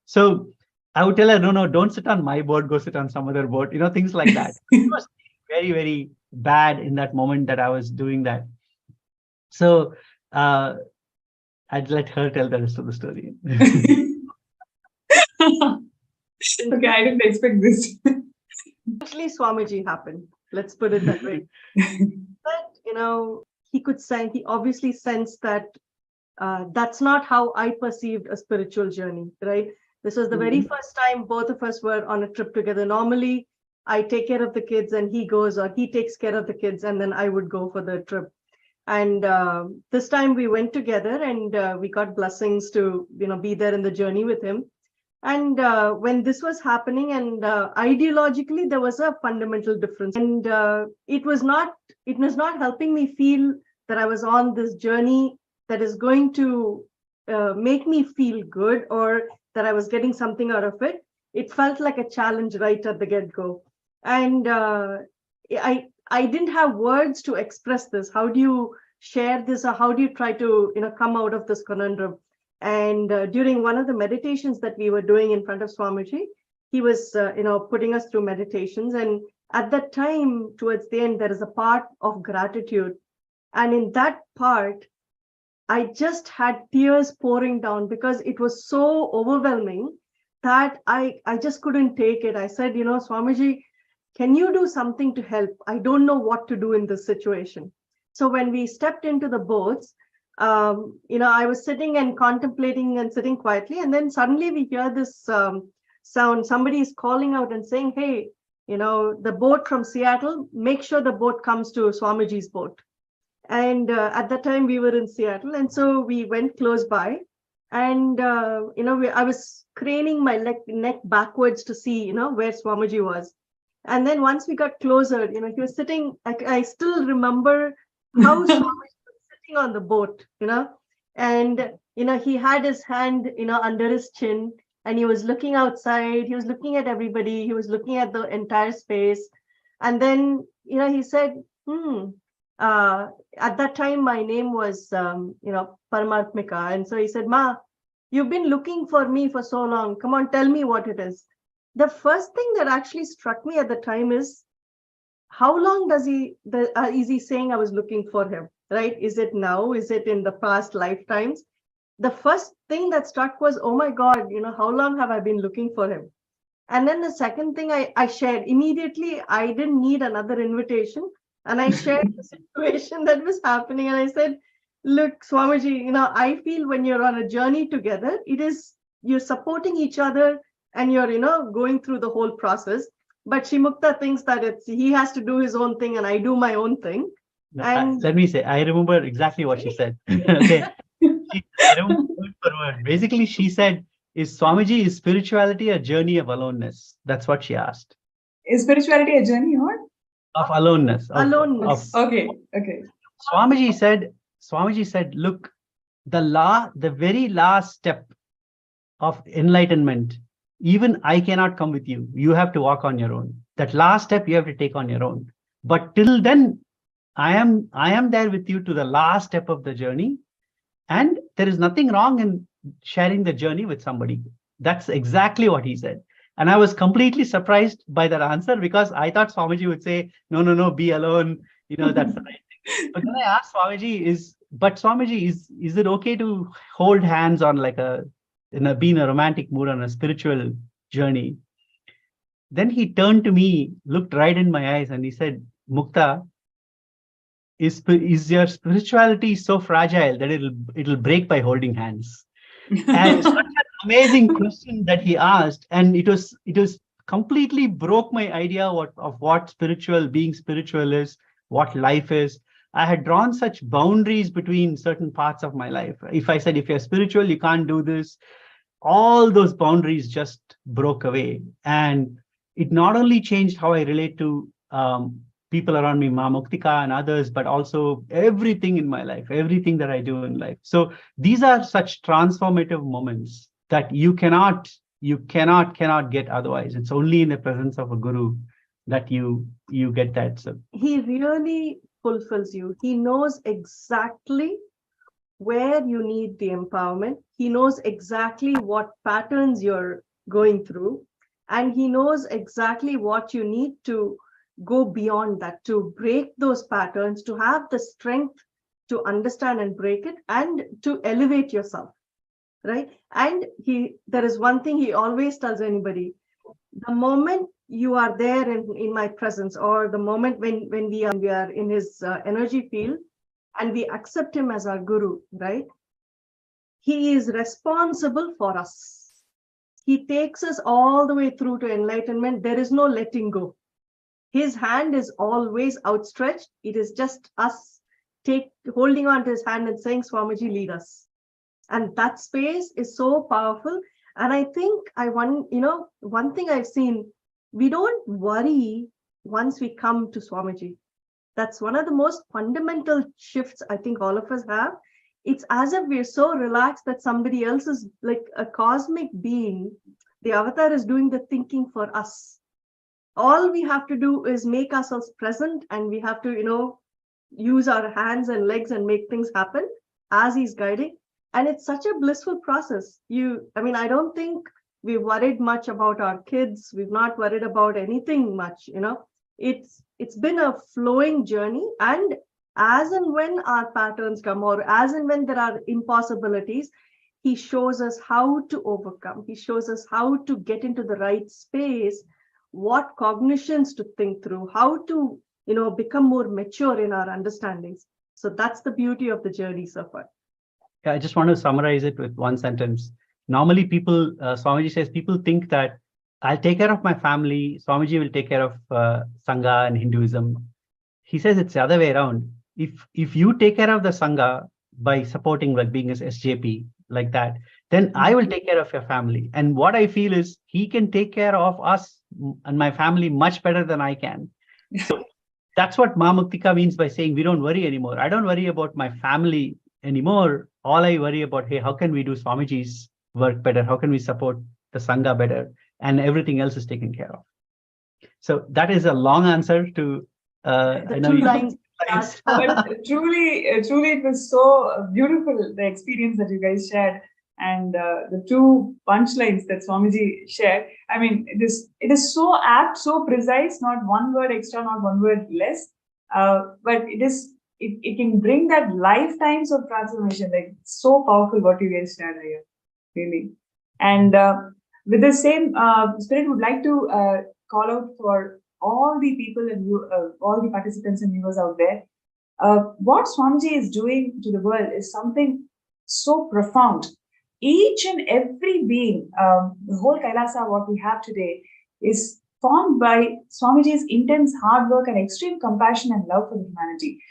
Speaker 1: So I would tell her, no, don't sit on my boat. Go sit on some other boat. Things like that. It was very, very bad in that moment that I was doing that. So I'd let her tell the rest of the story.
Speaker 5: Okay, I didn't expect this.
Speaker 3: Actually, Swamiji happened. Let's put it that way. But, he obviously sensed that that's not how I perceived a spiritual journey, right? This was the very first time both of us were on a trip together. Normally, I take care of the kids and he goes, or he takes care of the kids, and then I would go for the trip. And this time we went together, and we got blessings to, be there in the journey with him. And when this was happening, and ideologically, there was a fundamental difference. And it was not helping me feel that I was on this journey that is going to make me feel good, or that I was getting something out of it. It felt like a challenge right at the get-go. And I didn't have words to express this. How do you share this, or how do you try to come out of this conundrum? And during one of the meditations that we were doing in front of Swamiji, he was putting us through meditations. And at that time, towards the end, there is a part of gratitude. And in that part, I just had tears pouring down because it was so overwhelming that I just couldn't take it. I said, Swamiji, can you do something to help? I don't know what to do in this situation. So when we stepped into the boats, I was sitting and contemplating and sitting quietly. And then suddenly we hear this sound. Somebody is calling out and saying, hey, the boat from Seattle, make sure the boat comes to Swamiji's boat. And at that time we were in Seattle. And so we went close by, and, I was craning my neck backwards to see, where Swamiji was. And then once we got closer, he was sitting, I still remember how Swamiji was sitting on the boat, and, he had his hand, under his chin, and he was looking outside. He was looking at everybody. He was looking at the entire space. And then, he said, at that time, my name was, Paramatmika. And so he said, Ma, you've been looking for me for so long. Come on, tell me what it is. The first thing that actually struck me at the time is, how long is he saying I was looking for him, right? Is it now? Is it in the past lifetimes? The first thing that struck was, oh my God, how long have I been looking for him? And then the second thing I shared immediately, I didn't need another invitation. And I shared the situation that was happening. And I said, look, Swamiji, I feel when you're on a journey together, you're supporting each other and you're, going through the whole process. But Shrimukta thinks that he has to do his own thing and I do my own thing. And
Speaker 1: let me say, I remember exactly what she said. Okay. I remember word for word. Basically, she said, is spirituality a journey of aloneness? That's what she asked.
Speaker 5: Is spirituality a journey or?
Speaker 1: Of aloneness.
Speaker 5: Okay.
Speaker 1: Swamiji said, look, the very last step of enlightenment even I cannot come with you. You have to walk on your own. That last step you have to take on your own. But till then, I am there with you to the last step of the journey. And there is nothing wrong in sharing the journey with somebody. That's exactly what he said. And I was completely surprised by that answer, because I thought Swamiji would say, no, be alone. That's the right thing. But then I asked Swamiji, is it okay to hold hands on be in a romantic mood on a spiritual journey? Then he turned to me, looked right in my eyes, and he said, Mukta, is your spirituality so fragile that it'll break by holding hands? And such an amazing question that he asked, and it was completely broke my idea of what being spiritual is, what life is. I had drawn such boundaries between certain parts of my life. If I said, if you're spiritual, you can't do this, all those boundaries just broke away. And it not only changed how I relate to people around me, Ma Muktika and others, but also everything in my life, everything that I do in life. So these are such transformative moments that you cannot get otherwise. It's only in the presence of a guru that you get that. So
Speaker 3: he really fulfills you. He knows exactly where you need the empowerment. He knows exactly what patterns you're going through, and he knows exactly what you need to go beyond that, to break those patterns, to have the strength to understand and break it, and to elevate yourself, right? And there is one thing he always tells anybody: the moment you are there in my presence, or the moment when we are in his energy field, and we accept him as our guru, right? He is responsible for us. He takes us all the way through to enlightenment. There is no letting go. His hand is always outstretched. It is just us holding on to his hand and saying, Swamiji, lead us. And that space is so powerful. And I think one thing I've seen, we don't worry once we come to Swamiji. That's one of the most fundamental shifts I think all of us have. It's as if we're so relaxed that somebody else is like a cosmic being. The avatar is doing the thinking for us. All we have to do is make ourselves present, and we have to, use our hands and legs and make things happen as he's guiding. And it's such a blissful process. I don't think we've worried much about our kids. We've not worried about anything much, It's been a flowing journey. And as and when our patterns come, or as and when there are impossibilities, he shows us how to overcome. He shows us how to get into the right space, what cognitions to think through, how to, become more mature in our understandings. So that's the beauty of the journey so far.
Speaker 1: Yeah, I just want to summarize it with one sentence. Normally Swamiji says, people think that I'll take care of my family, Swamiji will take care of Sangha and Hinduism. He says it's the other way around. If you take care of the Sangha by supporting, like being as SJP, like that, then I will take care of your family. And what I feel is he can take care of us and my family much better than I can. So that's what Ma Muktika means by saying we don't worry anymore. I don't worry about my family anymore. All I worry about, hey, how can we do Swamiji's work better? How can we support the Sangha better? And everything else is taken care of. So that is a long answer to
Speaker 3: the 2 lines.
Speaker 5: But truly, it was so beautiful, the experience that you guys shared, and the 2 punchlines that Swamiji shared. I mean, it is so apt, so precise, not one word extra, not one word less, but it can bring that lifetimes of transformation. Like, so powerful what you guys shared here, really. And with the same spirit, would like to call out for all the people and all the participants and viewers out there. What Swamiji is doing to the world is something so profound. Each and every being, the whole Kailasa, what we have today, is formed by Swamiji's intense hard work and extreme compassion and love for humanity.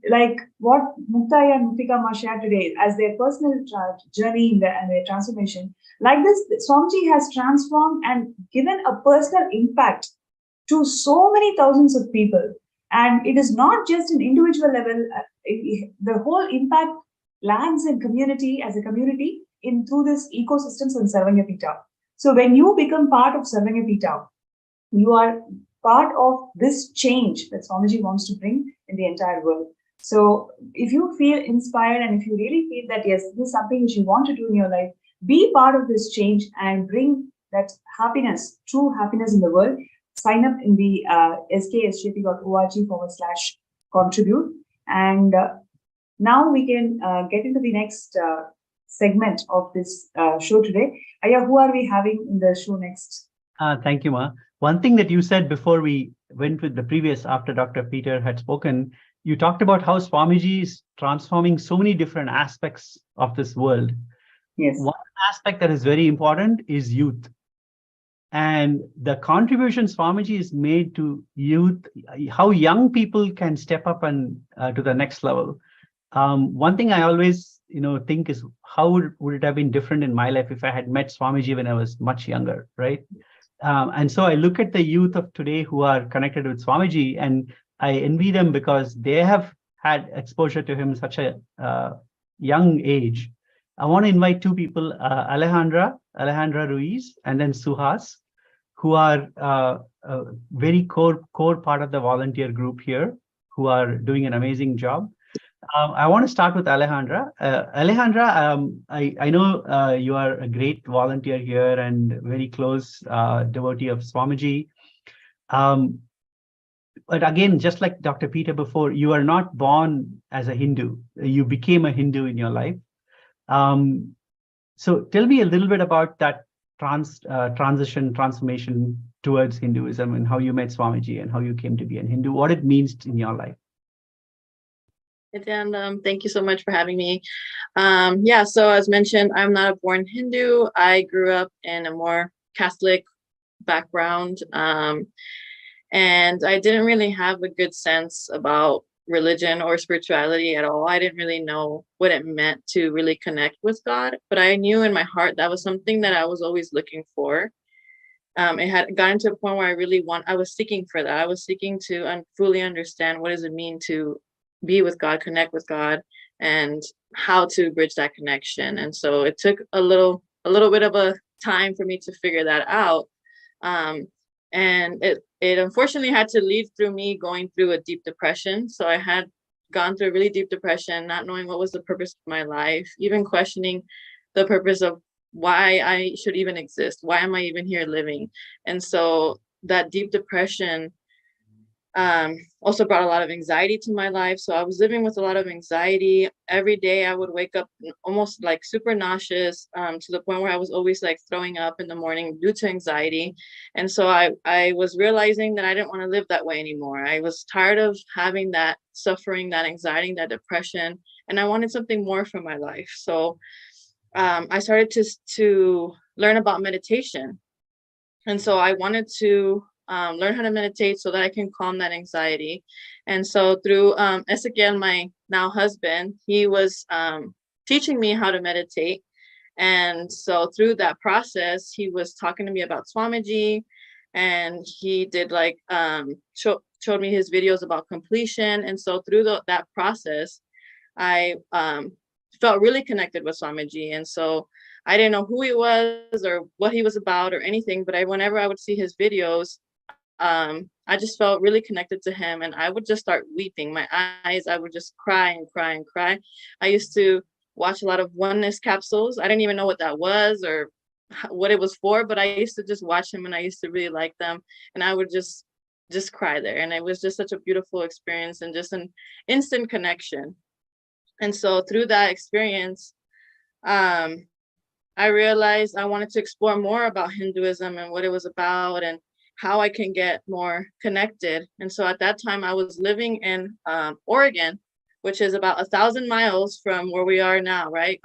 Speaker 5: Like what Mukta and Muktika Ma shared today as their personal journey and their transformation. Like this, Swamiji has transformed and given a personal impact to so many thousands of people. And it is not just an individual level, the whole impact lands in community, as a community, through this ecosystems and Sarvanya Pita. So when you become part of Sarvagapita, you are part of this change that Swamiji wants to bring in the entire world. So if you feel inspired and if you really feel that, yes, this is something which you want to do in your life, be part of this change and bring that happiness, true happiness in the world. Sign up in the sksjp.org/contribute. And now we can get into the next segment of this show today. Aya, who are we having in the show next?
Speaker 1: Thank you, Ma. One thing that you said before we went with the previous, after Dr. Peter had spoken, you talked about how Swamiji is transforming so many different aspects of this world.
Speaker 5: Yes.
Speaker 1: One aspect that is very important is youth. And the contribution Swamiji has made to youth, how young people can step up and to the next level. One thing I always think is how would it have been different in my life if I had met Swamiji when I was much younger, right? And so I look at the youth of today who are connected with Swamiji, and I envy them because they have had exposure to him such a young age. I want to invite two people, Alejandra Ruiz, and then Suhas, who are a very core part of the volunteer group here, who are doing an amazing job. I want to start with Alejandra. Alejandra, I know you are a great volunteer here and very close devotee of Swamiji. But again, just like Dr. Peter before, you are not born as a Hindu. You became a Hindu in your life. So tell me a little bit about that transformation towards Hinduism and how you met Swamiji and how you came to be a Hindu, what it means in your life.
Speaker 8: And thank you so much for having me. Yeah, so as mentioned, I'm not a born Hindu. I grew up in a more Catholic background, and I didn't really have a good sense about religion or spirituality at all. I didn't really know what it meant to really connect with God, but I knew in my heart that was something that I was always looking for. It had gotten to a point where I was seeking for that. I was seeking to fully understand what does it mean to be with God, connect with God, and how to bridge that connection. And so it took a little bit of a time for me to figure that out. And it unfortunately had to lead through me going through a deep depression. So I had gone through a really deep depression, not knowing what was the purpose of my life, even questioning the purpose of why I should even exist. Why am I even here living? And so that deep depression also brought a lot of anxiety to my life. So I was living with a lot of anxiety. Every day I would wake up almost like super nauseous, to the point where I was always like throwing up in the morning due to anxiety. And so I was realizing that I didn't want to live that way anymore. I was tired of having that suffering, that anxiety, that depression, and I wanted something more from my life. So I started to learn about meditation. And so I wanted to learn how to meditate so that I can calm that anxiety. And so through Ezekiel, my now husband, he was teaching me how to meditate. And so through that process, he was talking to me about Swamiji, and he did like showed me his videos about completion. And so through that process, I felt really connected with Swamiji. And so I didn't know who he was or what he was about or anything, but whenever I would see his videos, I just felt really connected to him, and I would just start weeping. My eyes, I would just cry and cry and cry. I used to watch a lot of oneness capsules. I didn't even know what that was or what it was for, but I used to just watch him, and I used to really like them, and I would just cry there. And it was just such a beautiful experience and just an instant connection. And so through that experience, I realized I wanted to explore more about Hinduism and what it was about and how I can get more connected. And so at that time I was living in Oregon, which is about 1,000 miles from where we are now, right?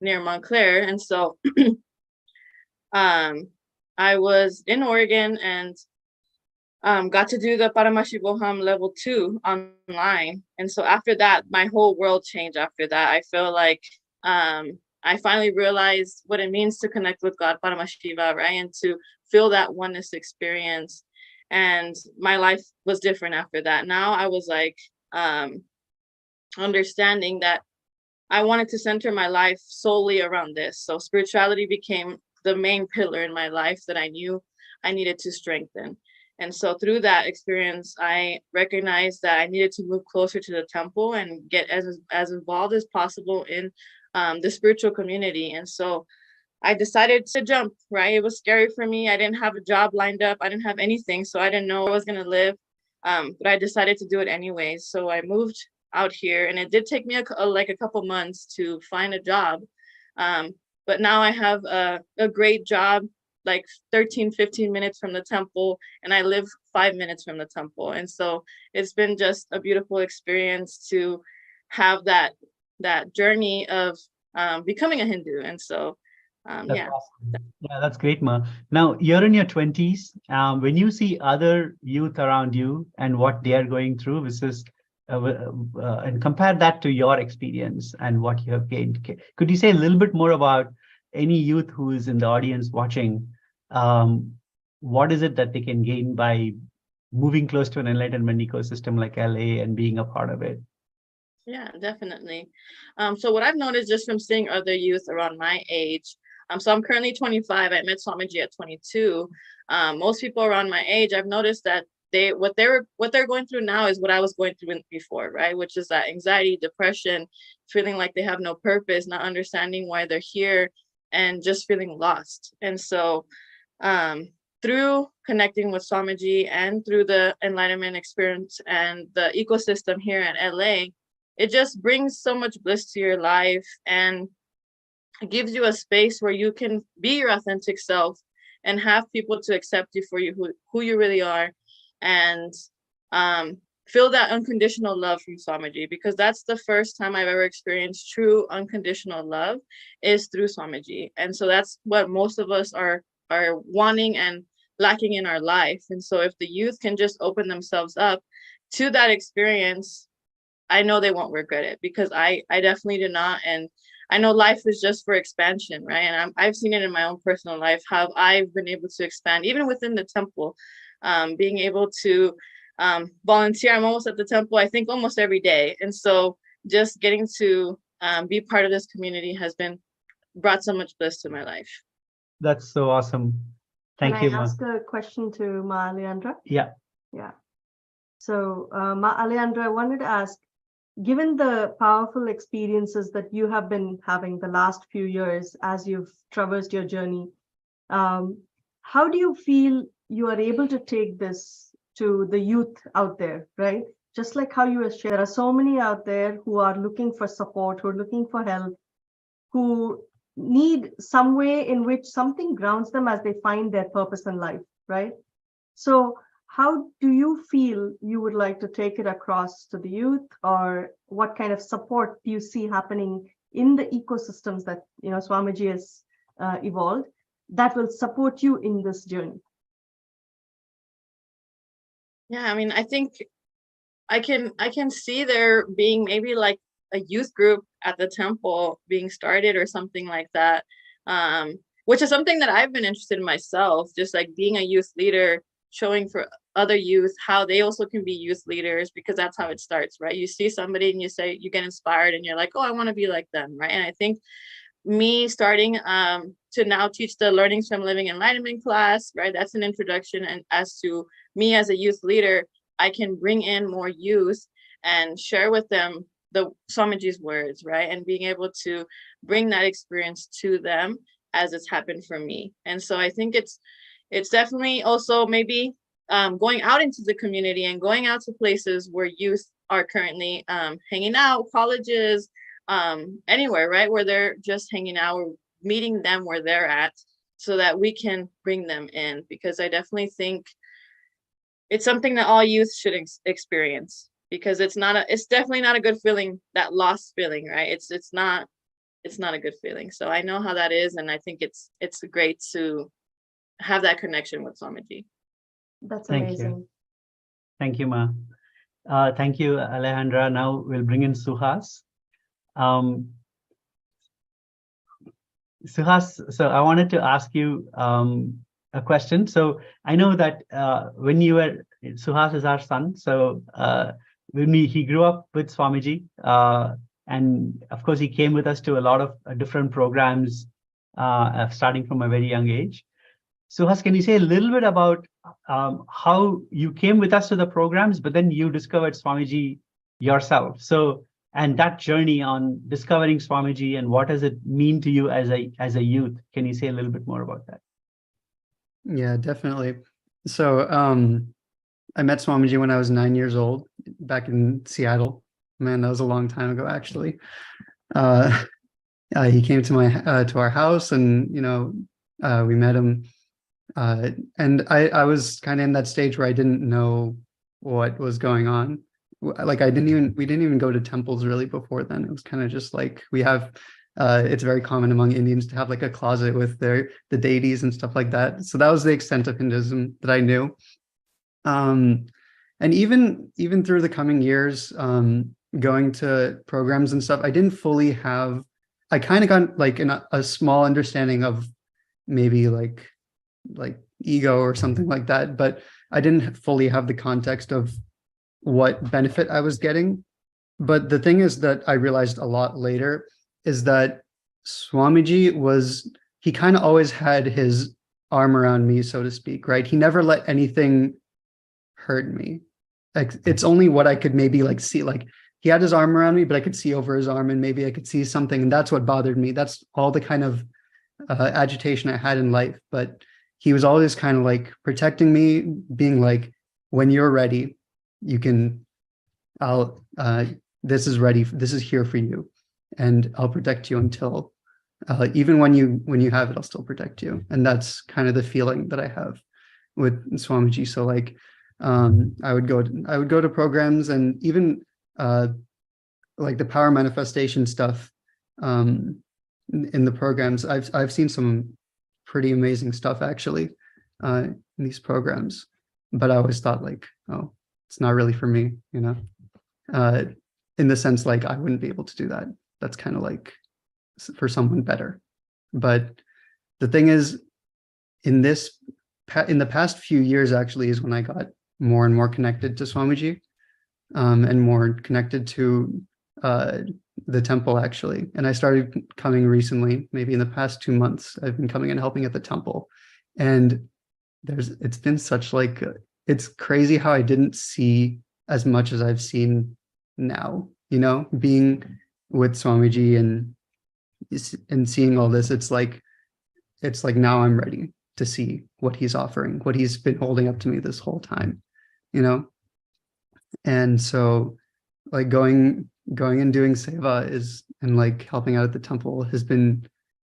Speaker 8: Near Montclair. And so I was in Oregon and got to do the Paramashivam level 2 online. And so after that, my whole world changed after that. I feel like I finally realized what it means to connect with God, Paramashiva, right? And to feel that oneness experience. And my life was different after that. Now I was like understanding that I wanted to center my life solely around this. So spirituality became the main pillar in my life that I knew I needed to strengthen. And so through that experience, I recognized that I needed to move closer to the temple and get as involved as possible in the spiritual community. And so I decided to jump, right? It was scary for me. I didn't have a job lined up. I didn't have anything. So I didn't know where I was going to live. But I decided to do it anyways. So I moved out here, and it did take me a couple months to find a job. But now I have a great job, like 13-15 minutes from the temple, and I live 5 minutes from the temple. And so it's been just a beautiful experience to have that journey of becoming a Hindu. And so
Speaker 1: That's awesome. Yeah, that's great, Ma. Now, you're in your 20s. When you see other youth around you and what they are going through, and compare that to your experience and what you have gained, could you say a little bit more about any youth who is in the audience watching? What is it that they can gain by moving close to an enlightenment ecosystem like LA and being a part of it?
Speaker 8: Yeah, definitely. So what I've noticed just from seeing other youth around my age, so I'm currently 25. I met Swamiji at 22. Most people around my age, I've noticed that what they're going through now is what I was going through before, right? Which is that anxiety, depression, feeling like they have no purpose, not understanding why they're here, and just feeling lost. And so through connecting with Swamiji and through the enlightenment experience and the ecosystem here at LA, it just brings so much bliss to your life, and it gives you a space where you can be your authentic self and have people to accept you for who you really are, and feel that unconditional love from Swamiji, because that's the first time I've ever experienced true unconditional love is through Swamiji. And so that's what most of us are wanting and lacking in our life. And so if the youth can just open themselves up to that experience, I know they won't regret it, because I definitely did not. And I know life is just for expansion, right? And I've seen it in my own personal life, how I've been able to expand, even within the temple, being able to volunteer. I'm almost at the temple, I think, almost every day. And so just getting to be part of this community has brought so much bliss to my life.
Speaker 1: That's so awesome. Thank you,
Speaker 3: Can I
Speaker 1: Ma.
Speaker 3: ask a question to Ma Alejandra?
Speaker 1: Yeah.
Speaker 3: Yeah. So, Ma Alejandra, I wanted to ask, given the powerful experiences that you have been having the last few years as you've traversed your journey, how do you feel you are able to take this to the youth out there, right? Just like how you were sharing, there are so many out there who are looking for support, who are looking for help, who need some way in which something grounds them as they find their purpose in life, right? So how do you feel you would like to take it across to the youth, or what kind of support do you see happening in the ecosystems that Swamiji has evolved that will support you in this journey?
Speaker 8: Yeah, I mean, I think I can see there being maybe like a youth group at the temple being started or something like that, which is something that I've been interested in myself, just like being a youth leader, showing for other youth how they also can be youth leaders, because that's how it starts, right? You see somebody and you get inspired and you're like, oh, I want to be like them, right? And I think me starting to now teach the Learnings from Living Enlightenment class, right? That's an introduction. And as to me as a youth leader, I can bring in more youth and share with them the Swamiji's words, right? And being able to bring that experience to them as it's happened for me. And so I think it's definitely also maybe going out into the community and going out to places where youth are currently hanging out, colleges, anywhere, right? Where they're just hanging out, or meeting them where they're at, so that we can bring them in, because I definitely think it's something that all youth should experience, because it's definitely not a good feeling, that lost feeling, right? It's not a good feeling. So I know how that is, and I think it's great to have that connection with Swamiji.
Speaker 3: That's amazing.
Speaker 1: Thank you, Ma. Thank you, Alejandra. Now we'll bring in Suhas. Suhas, so I wanted to ask you a question. So I know that when you were, Suhas is our son. So when he grew up with Swamiji, and of course he came with us to a lot of different programs starting from a very young age. Suhas, can you say a little bit about how you came with us to the programs, but then you discovered Swamiji yourself? So, and that journey on discovering Swamiji and what does it mean to you as a youth? Can you say a little bit more about that?
Speaker 9: Yeah, definitely. So I met Swamiji when I was 9 years old, back in Seattle. Man, that was a long time ago, actually. He came to our house, and we met him. And I was kind of in that stage where I didn't know what was going on. Like we didn't even go to temples really before then. It was kind of just like we have. It's very common among Indians to have like a closet with the deities and stuff like that. So that was the extent of Hinduism that I knew. And even through the coming years, going to programs and stuff, I didn't fully have. I kind of got like a small understanding of maybe like ego or something like that, but I didn't fully have the context of what benefit I was getting. But the thing is that I realized a lot later is that Swamiji he kind of always had his arm around me, so to speak, right? He never let anything hurt me. Like it's only what I could maybe like see, like he had his arm around me, but I could see over his arm and maybe I could see something. And that's what bothered me. That's all the kind of agitation I had in life. But he was always kind of like protecting me, being like, when you're ready, this is ready. This is here for you. And I'll protect you until, even when you have it, I'll still protect you. And that's kind of the feeling that I have with Swamiji. So like, I would go to programs, and even like the power manifestation stuff in the programs. I've seen some pretty amazing stuff actually in these programs, but I always thought like, oh, it's not really for me, in the sense like I wouldn't be able to do that. That's kind of like for someone better. But the thing is, in the past few years actually is when I got more and more connected to Swamiji, and more connected to the temple actually. And I started coming recently, maybe in the past 2 months, I've been coming and helping at the temple. And it's been such like, it's crazy how I didn't see as much as I've seen now, being with Swamiji and seeing all this. It's like now I'm ready to see what he's offering, what he's been holding up to me this whole time, And so like going and doing seva and like helping out at the temple has been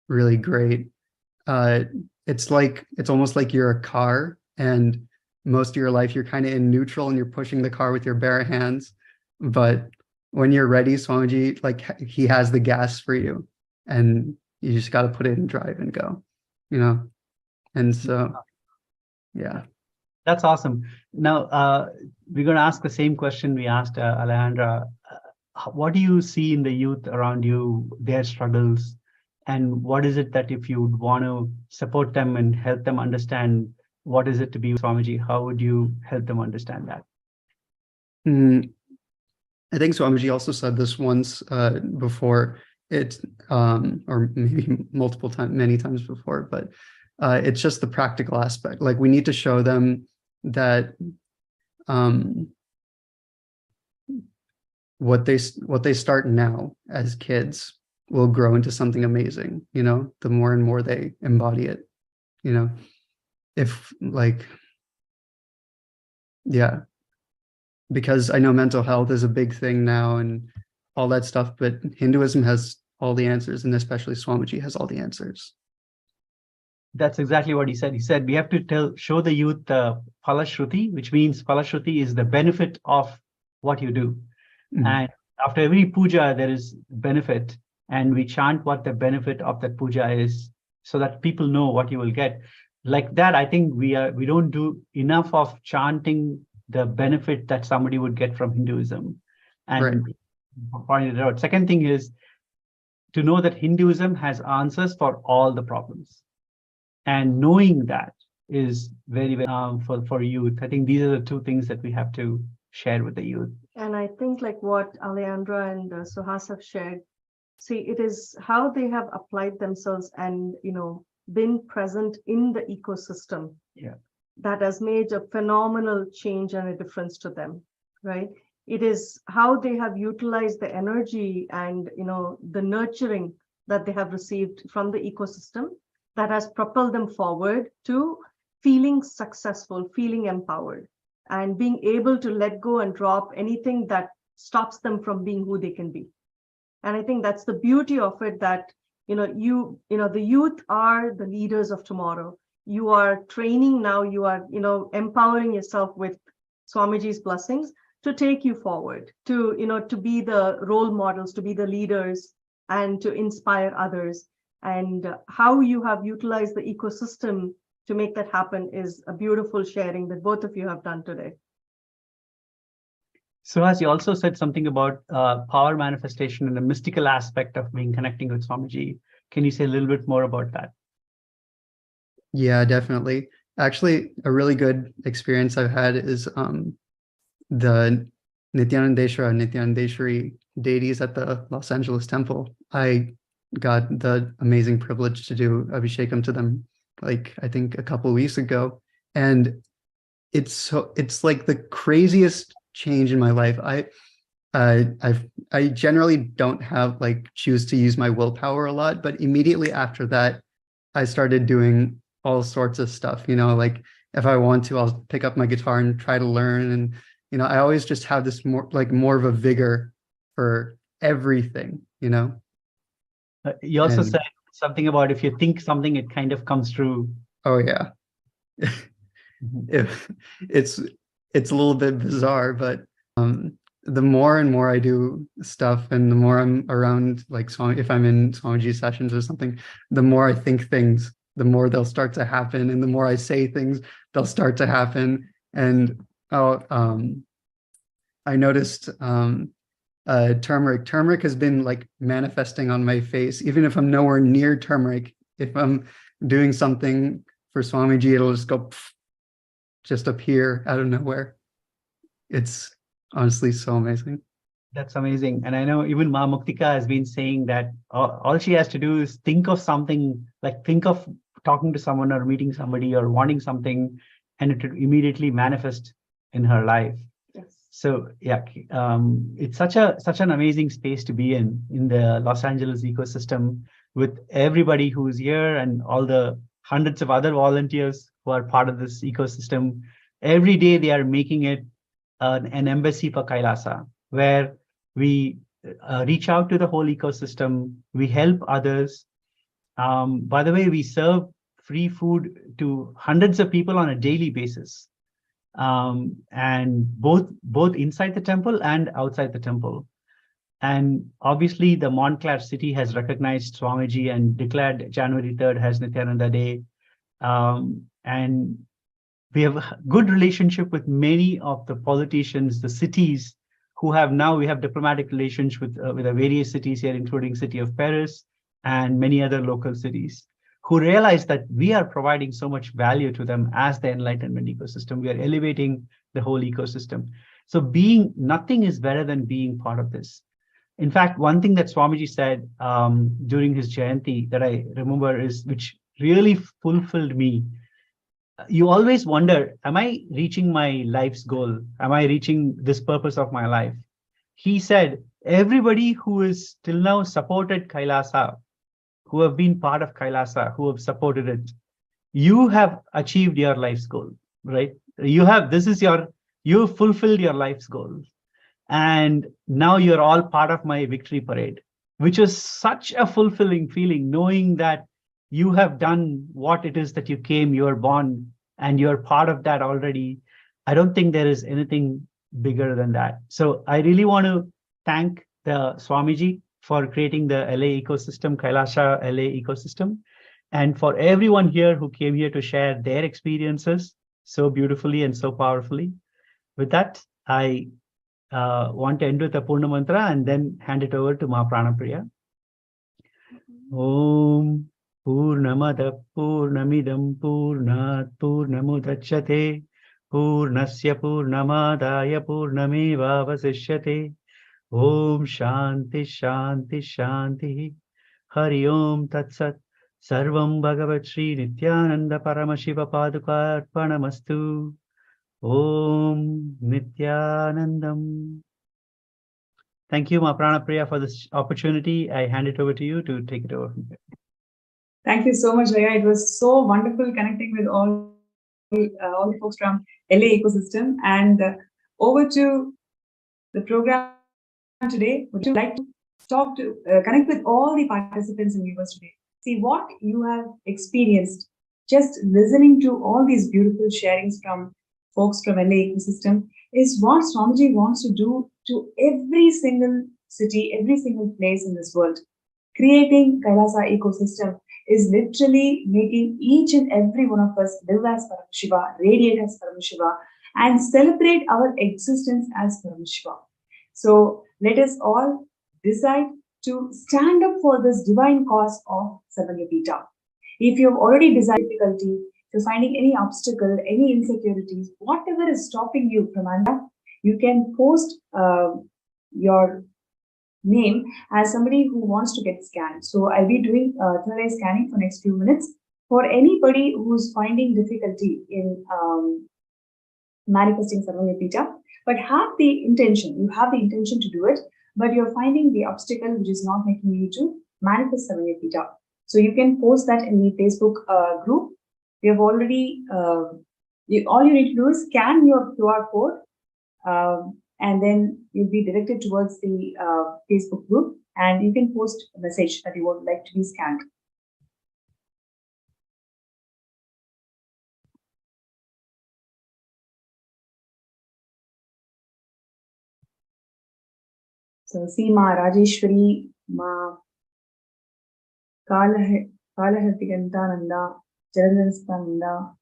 Speaker 9: really great. It's almost like you're a car, and most of your life you're kind of in neutral and you're pushing the car with your bare hands. But when you're ready, Swamiji, like he has the gas for you, and you just got to put it in drive and go, And so, yeah.
Speaker 1: That's awesome. Now, we're going to ask the same question we asked Alejandra. What do you see in the youth around you, their struggles? And what is it that if you would want to support them and help them understand what is it to be Swamiji, how would you help them understand that?
Speaker 9: I think Swamiji also said this once before, or maybe many times before, but it's just the practical aspect. Like we need to show them that what they start now as kids will grow into something amazing, the more and more they embody it, if like, yeah, because I know mental health is a big thing now and all that stuff, but Hinduism has all the answers, and especially Swamiji has all the answers.
Speaker 1: That's exactly what he said. He said we have to show the youth the Phalashruti, which means Phalashruti is the benefit of what you do. Mm-hmm. And after every puja, there is benefit, and we chant what the benefit of that puja is, so that people know what you will get. Like that, I think we don't do enough of chanting the benefit that somebody would get from Hinduism, and pointed it out. Second thing is to know that Hinduism has answers for all the problems. And knowing that is very, very for youth. I think these are the two things that we have to share with the youth.
Speaker 3: And I think like what Alejandra and Suhas have shared, See, it is how they have applied themselves and, been present in the ecosystem.
Speaker 1: Yeah.
Speaker 3: That has made a phenomenal change and a difference to them, right? It is how they have utilized the energy and, the nurturing that they have received from the ecosystem that has propelled them forward to feeling successful, feeling empowered, and being able to let go and drop anything that stops them from being who they can be. And I think that's the beauty of it, that, the youth are the leaders of tomorrow. You are training now, you are, empowering yourself with Swamiji's blessings to take you forward, to be the role models, to be the leaders, and to inspire others. And how you have utilized the ecosystem to make that happen is a beautiful sharing that both of you have done today.
Speaker 1: Suhas, you also said something about power manifestation and the mystical aspect of being connecting with Swamiji. Can you say a little bit more about that?
Speaker 9: Yeah, definitely. Actually, a really good experience I've had is the Nithyanandeshwari deities at the Los Angeles temple. I got the amazing privilege to do Abhishekam to them, like I think a couple of weeks ago. And it's like the craziest change in my life. I generally don't choose to use my willpower a lot, but immediately after that, I started doing all sorts of stuff. Like if I want to, I'll pick up my guitar and try to learn. And I always just have this more of a vigor for everything.
Speaker 1: You also
Speaker 9: And-
Speaker 1: said something about if you think something, it kind of comes true.
Speaker 9: Oh yeah. It's a little bit bizarre, but the more and more I do stuff and the more I'm around, if I'm in Swamiji sessions or something, the more I think things, the more they'll start to happen. And the more I say things, they'll start to happen. And I noticed turmeric. Turmeric has been manifesting on my face, even if I'm nowhere near turmeric. If I'm doing something for Swamiji, it'll just go just appear out of nowhere. It's honestly so amazing.
Speaker 1: That's amazing. And I know even Ma Muktika has been saying that all she has to do is think of something, think of talking to someone or meeting somebody or wanting something, and it would immediately manifest in her life.
Speaker 3: Yes.
Speaker 1: So yeah, it's such an amazing space to be in the Los Angeles ecosystem, with everybody who's here and all the hundreds of other volunteers who are part of this ecosystem. Every day they are making it an embassy for Kailasa, where we reach out to the whole ecosystem, we help others. By the way, we serve free food to hundreds of people on a daily basis, and both inside the temple and outside the temple. And obviously, the Montclair city has recognized Swamiji and declared January 3rd as Nithyananda Day. And we have a good relationship with many of the politicians, the cities who have now, we have diplomatic relations with the various cities here, including city of Paris and many other local cities, who realize that we are providing so much value to them as the enlightenment ecosystem. We are elevating the whole ecosystem. So nothing is better than being part of this. In fact, one thing that Swamiji said during his Jayanti that I remember which really fulfilled me. You always wonder, am I reaching my life's goal? Am I reaching this purpose of my life? He said, everybody who is till now supported Kailasa, who have been part of Kailasa, who have supported it, you have achieved your life's goal, right? You fulfilled your life's goal. And now you're all part of my victory parade, which is such a fulfilling feeling, knowing that you have done what it is that you were born, and you're part of that already. I don't think there is anything bigger than that. So I really want to thank the Swamiji for creating the LA ecosystem, Kailasa LA ecosystem, and for everyone here who came here to share their experiences so beautifully and so powerfully. With that, I want to end with a Purna Mantra and then hand it over to Ma Pranapriya. Om Purnamada Purnamidam Purnat Purnamudachyate Purnasya Purnamadaya Purnameva Vasishyate Om Shanti Shanti Shanti. Hari Om Tat Sat. Sarvam Bhagavat Shri Nithyananda Paramashiva Paduka Arpanamastu. Om Nithyanandam. Thank you, Ma Pranapriya, for this opportunity. I hand it over to you to take it over from here.
Speaker 5: Thank you so much, Raya. It was so wonderful connecting with all the folks from LA ecosystem. And over to the program today. Would you like to talk to connect with all the participants and viewers today? See what you have experienced just listening to all these beautiful sharings from folks from LA ecosystem is what Swamiji wants to do to every single city, every single place in this world. Creating Kailasa ecosystem is literally making each and every one of us live as Paramashiva, radiate as Paramashiva, and celebrate our existence as Paramashiva. So let us all decide to stand up for this divine cause of Sarvanyapita. If you have already decided difficulty, if you're finding any obstacle, any insecurities, whatever is stopping you from Anda, you can post your name as somebody who wants to get scanned. So I'll be doing third eye scanning for next few minutes. For anybody who's finding difficulty in manifesting Sarvanyapita, but have the intention, you have the intention to do it, but you're finding the obstacle which is not making you to manifest Sarvanyapita. So you can post that in the Facebook group. We have already, all you need to do is scan your QR code and then you'll be directed towards the Facebook group and you can post a message that you would like to be scanned. So see Ma Rajeshwari, Ma Kalahartigantananda, Jalandharastananda,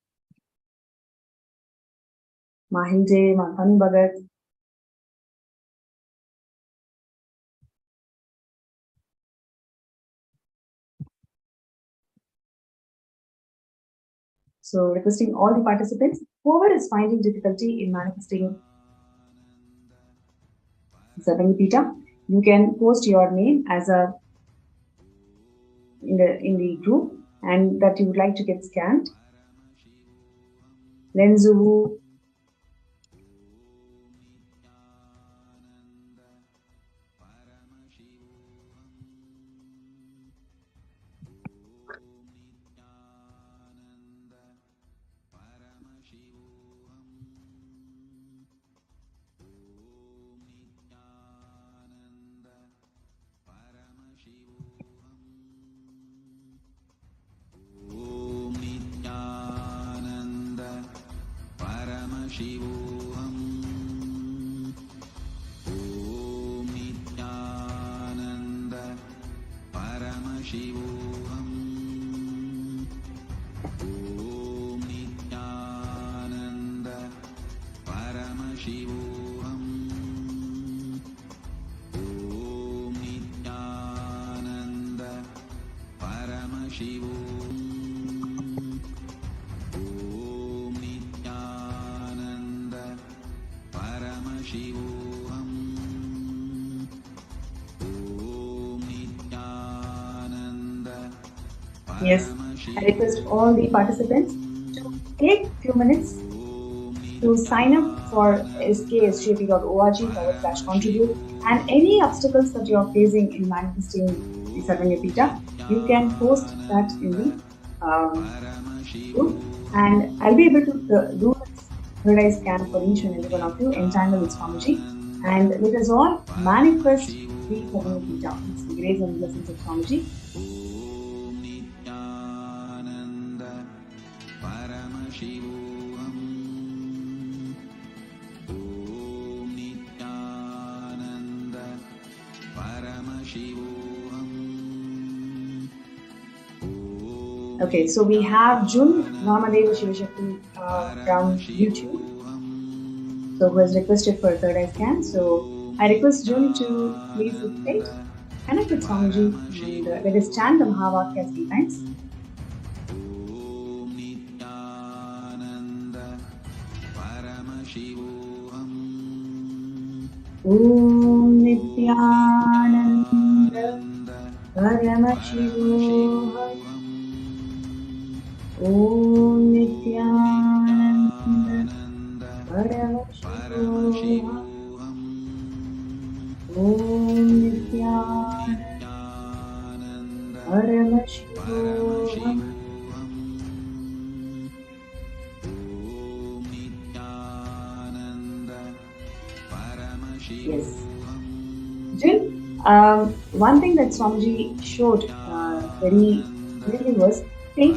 Speaker 5: Ma Hinje, Ma Kanu Bhagat. So requesting all the participants, whoever is finding difficulty in manifesting Sarvanyapita, you can post your name as a in the group and that you would like to get scanned. Lenzu, yes, I request all the participants to take a few minutes to sign up for sksjp.org/contribute and any obstacles that you are facing in manifesting the Sarvanyapita, you can post that in the group and I'll be able to do this third eye scan for each and every one of you, entangle with Swamiji, and let us all manifest the Sarvanyapita. It's the grace and blessings of Swamiji. Okay, so we have Jun Namadeva Shivashakti from YouTube, so who has requested for a third eye scan. So I request Jun to please dictate, connect with Swamiji, and let us chant the Mahavakya 3 times. Om Nithyananda Paramashivam. Om Nithyananda Paramashivam. Om Nithyananda Paramashivam. Yes. Jill, one thing that Swamiji showed very clearly was, see,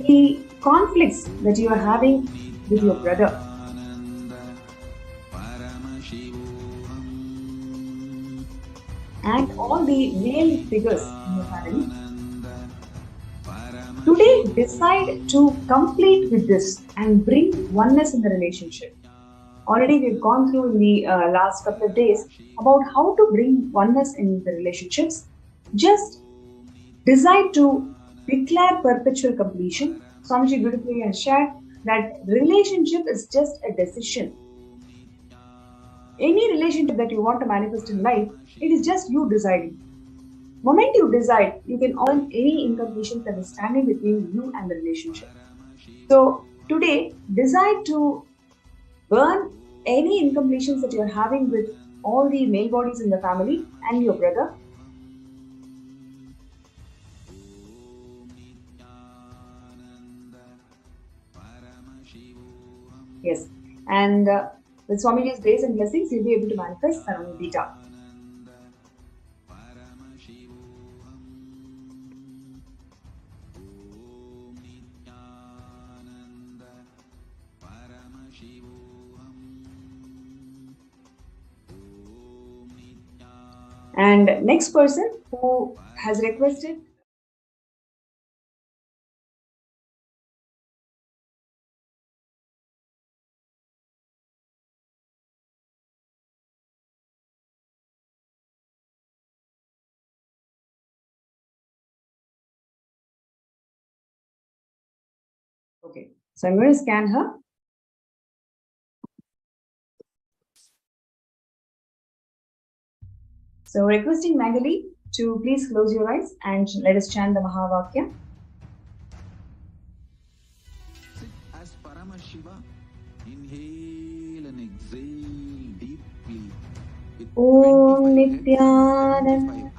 Speaker 5: the conflicts that you are having with your brother. And all the male figures in your family. Today, decide to complete with this and bring oneness in the relationship. Already we've gone through in the last couple of days about how to bring oneness in the relationships. Just decide to declare perpetual completion. Swamiji beautifully has shared that relationship is just a decision. Any relationship that you want to manifest in life, it is just you deciding. Moment you decide, you can earn any incompletions that is standing between you and the relationship. So today, decide to burn any incompletions that you are having with all the male bodies in the family and your brother. Yes, and with Swamiji's grace and blessings, you'll be able to manifest Sarvana Beta. And next person who has requested. Okay, so I'm going to scan her. So requesting Magali to please close your eyes and let us chant the Mahavakya.
Speaker 10: As Paramashiva, inhale and exhale deeply.
Speaker 5: Om Nithyananda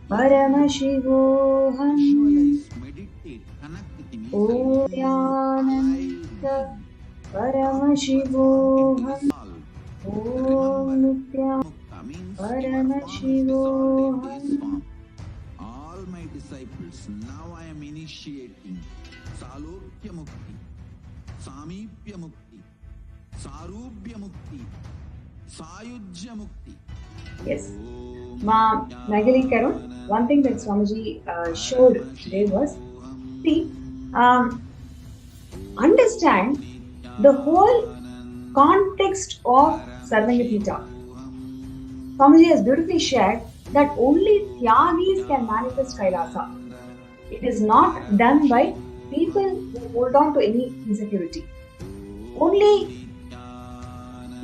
Speaker 5: Paramashivoham.
Speaker 10: Visualize, meditate, connect with him.
Speaker 5: Om Nithyananda Paramashivoham. Om Nithyananda Paramashivoham.
Speaker 10: All my disciples, now I am initiating Salokya Mukti, Samipya Mukti, Sarubhya Mukti, Sayujya Mukti.
Speaker 5: Yes. Ma Magali Karun, one thing that Swamiji showed today was, see, understand the whole context of Sarvangapita. Swamiji has beautifully shared that only Tyagis can manifest Kailasa. It is not done by people who hold on to any insecurity. Only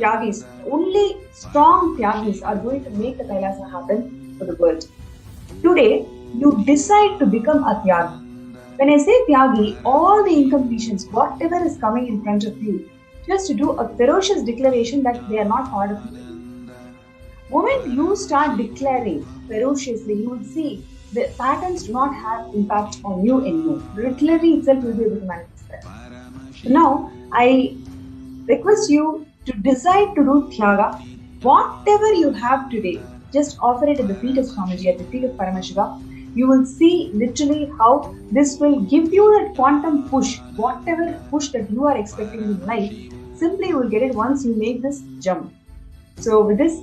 Speaker 5: Tyagis, only strong Tyagis are going to make the Kailasa happen for the world. Today, you decide to become a Tyagi. When I say Tyagi, all the incompletions, whatever is coming in front of you, just to do a ferocious declaration that they are not part of you. The moment you start declaring ferociously, you will see the patterns do not have impact on you anymore. The declaring itself will be able to manifest that. So now, I request you to decide to do Tyaga. Whatever you have today, just offer it at the feet of Swamiji, at the feet of Paramashiva. You will see literally how this will give you that quantum push. Whatever push that you are expecting in life, simply you will get it once you make this jump. So with this,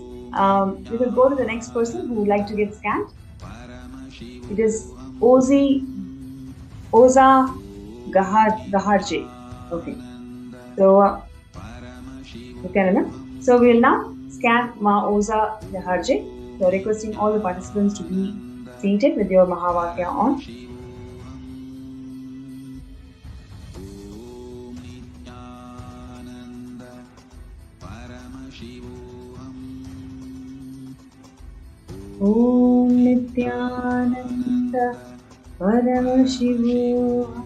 Speaker 5: we will go to the next person who would like to get scanned. It is Oza Gaharje. Okay. So, so we will now scan Ma Oza Gaharje. So requesting all the participants to be seated with your Mahavakya on.
Speaker 10: Paramashivam.
Speaker 5: Om Nithyananda Paramashivam.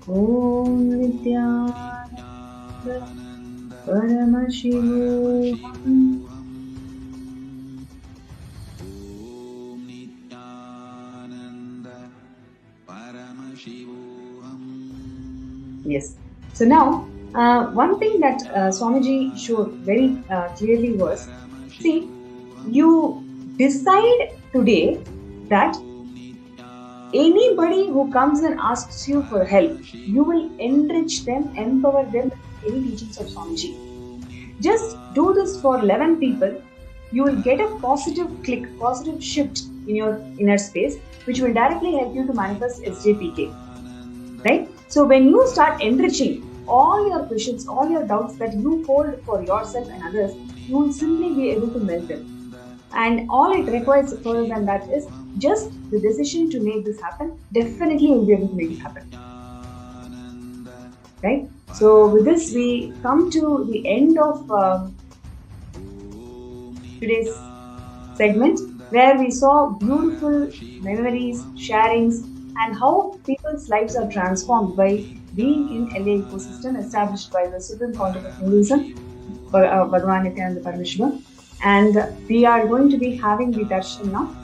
Speaker 5: Om Nithyananda Paramashivam.
Speaker 10: Om Nithyananda Paramashivam.
Speaker 5: Yes. So now, one thing that Swamiji showed very clearly was, see, you decide today that anybody who comes and asks you for help, you will enrich them, empower them with any teachings of Swamiji. Just do this for 11 people. You will get a positive click, positive shift in your inner space, which will directly help you to manifest SJPK. Right? So when you start enriching all your questions, all your doubts that you hold for yourself and others, you will simply be able to melt them. And all it requires further than that is just the decision to make this happen. Definitely you'll be able to make it happen. Right? So with this, we come to the end of today's segment, where we saw beautiful memories, sharings, and how people's lives are transformed by being in LA ecosystem established by the Supreme Content of Hinduism, Bhagavan Nithyananda Paramashivam. And we are going to be having the darshan now.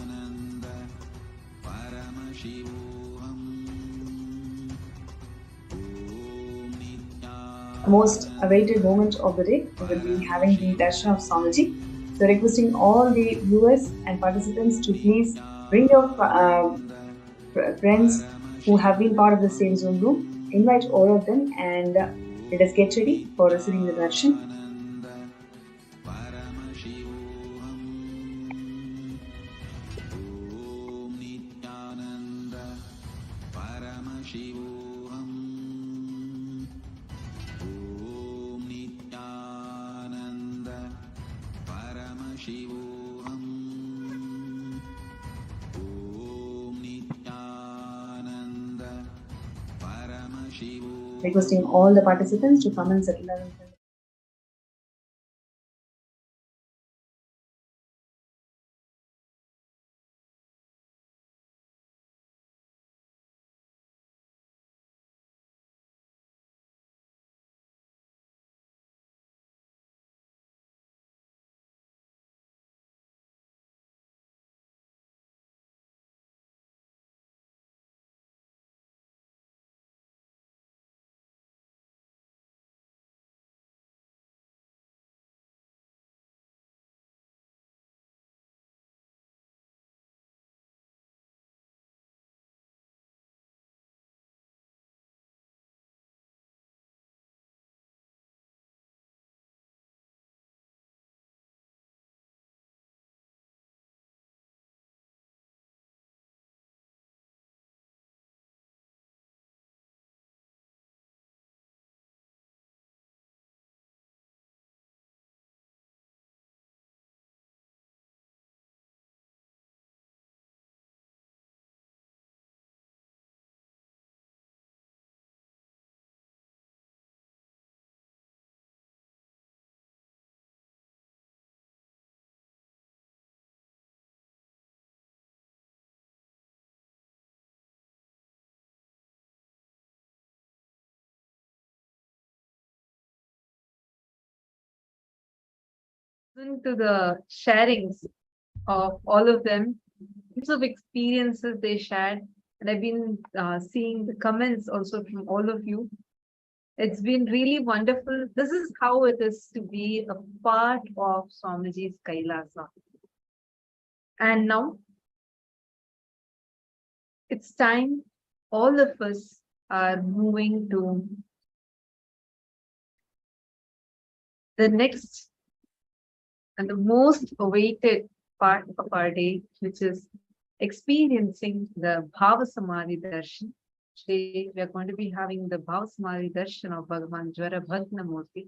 Speaker 5: Most awaited moment of the day, we will be having the darshan of Swamiji. So requesting all the viewers and participants to please bring your friends who have been part of the same Zoom room, invite all of them, and let us get ready for receiving the darshan. Requesting all the participants to come and settle down.
Speaker 11: To the sharings of all of them, lots of experiences they shared, and I've been seeing the comments also from all of you. It's been really wonderful. This is how it is to be a part of Swamiji's Kailasa. And now it's time all of us are moving to the next and the most awaited part of our day, which is experiencing the Bhava Samadhi Darshan. Today, we are going to be having the Bhava Samadhi Darshan of Bhagavan Jwara Bhagna.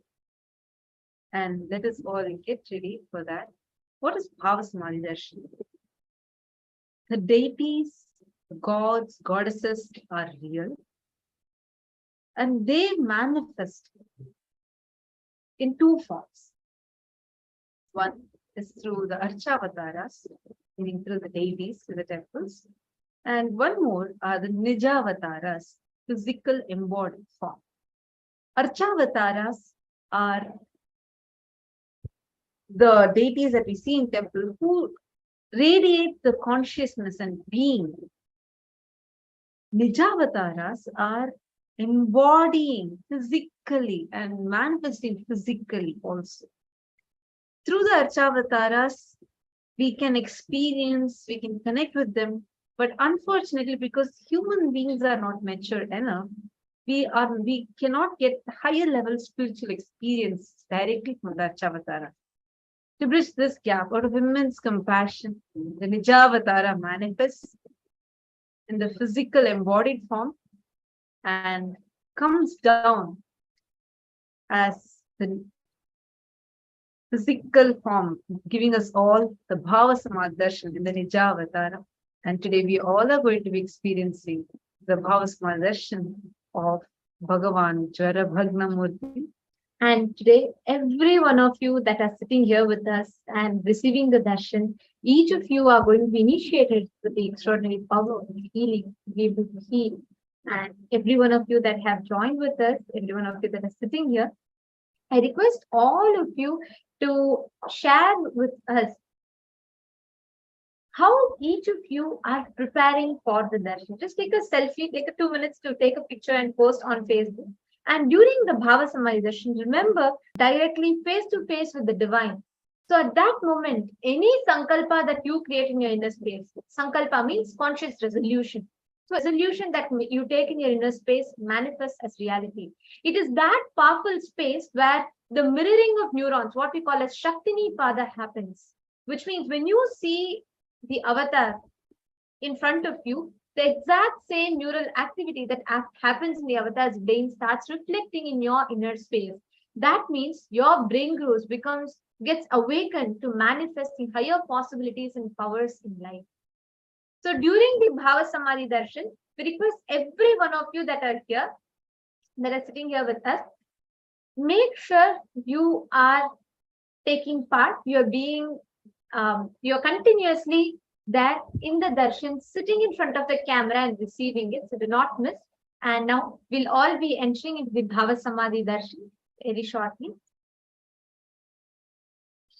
Speaker 11: And let us all get ready for that. What is Bhava Samadhi Darshan? The deities, gods, goddesses are real, and they manifest in two forms. One is through the Archavataras, meaning through the deities to the temples. And one more are the Nijavataras, physical embodied form. Archavataras are the deities that we see in temple who radiate the consciousness and being. Nijavataras are embodying physically and manifesting physically also. Through the Archavataras, we can experience, we can connect with them, but unfortunately, because human beings are not mature enough, we cannot get higher level spiritual experience directly from the Archavatara. To bridge this gap, out of immense compassion, the Nijavatara manifests in the physical embodied form and comes down as the physical form, giving us all the Bhava Samadhi Darshan in the Nijavatara. And today we all are going to be experiencing the Bhava Samadhi Darshan of Bhagavan Jwara Bhagnamurti. And today, every one of you that are sitting here with us and receiving the darshan, each of you are going to be initiated with the extraordinary power of healing, to be able to heal. And every one of you that have joined with us, every one of you that are sitting here, I request all of you to share with us how each of you are preparing for the darshan. Just take a selfie, take 2 minutes to take a picture and post on Facebook. And during the Bhava Samadhi darshan, remember, directly face to face with the divine. So at that moment, any sankalpa that you create in your inner space, sankalpa means conscious resolution. So resolution that you take in your inner space manifests as reality. It is that powerful space where the mirroring of neurons, what we call as Shaktini Pada, happens. Which means when you see the avatar in front of you, the exact same neural activity that happens in the avatar's brain starts reflecting in your inner space. That means your brain grows, gets awakened to manifesting higher possibilities and powers in life. So during the Bhava Samadhi Darshan, we request every one of you that are here, that are sitting here with us, make sure you are taking part, you're continuously there in the darshan, sitting in front of the camera and receiving it, so do not miss. And now we'll all be entering into the Bhava Samadhi darshan very shortly.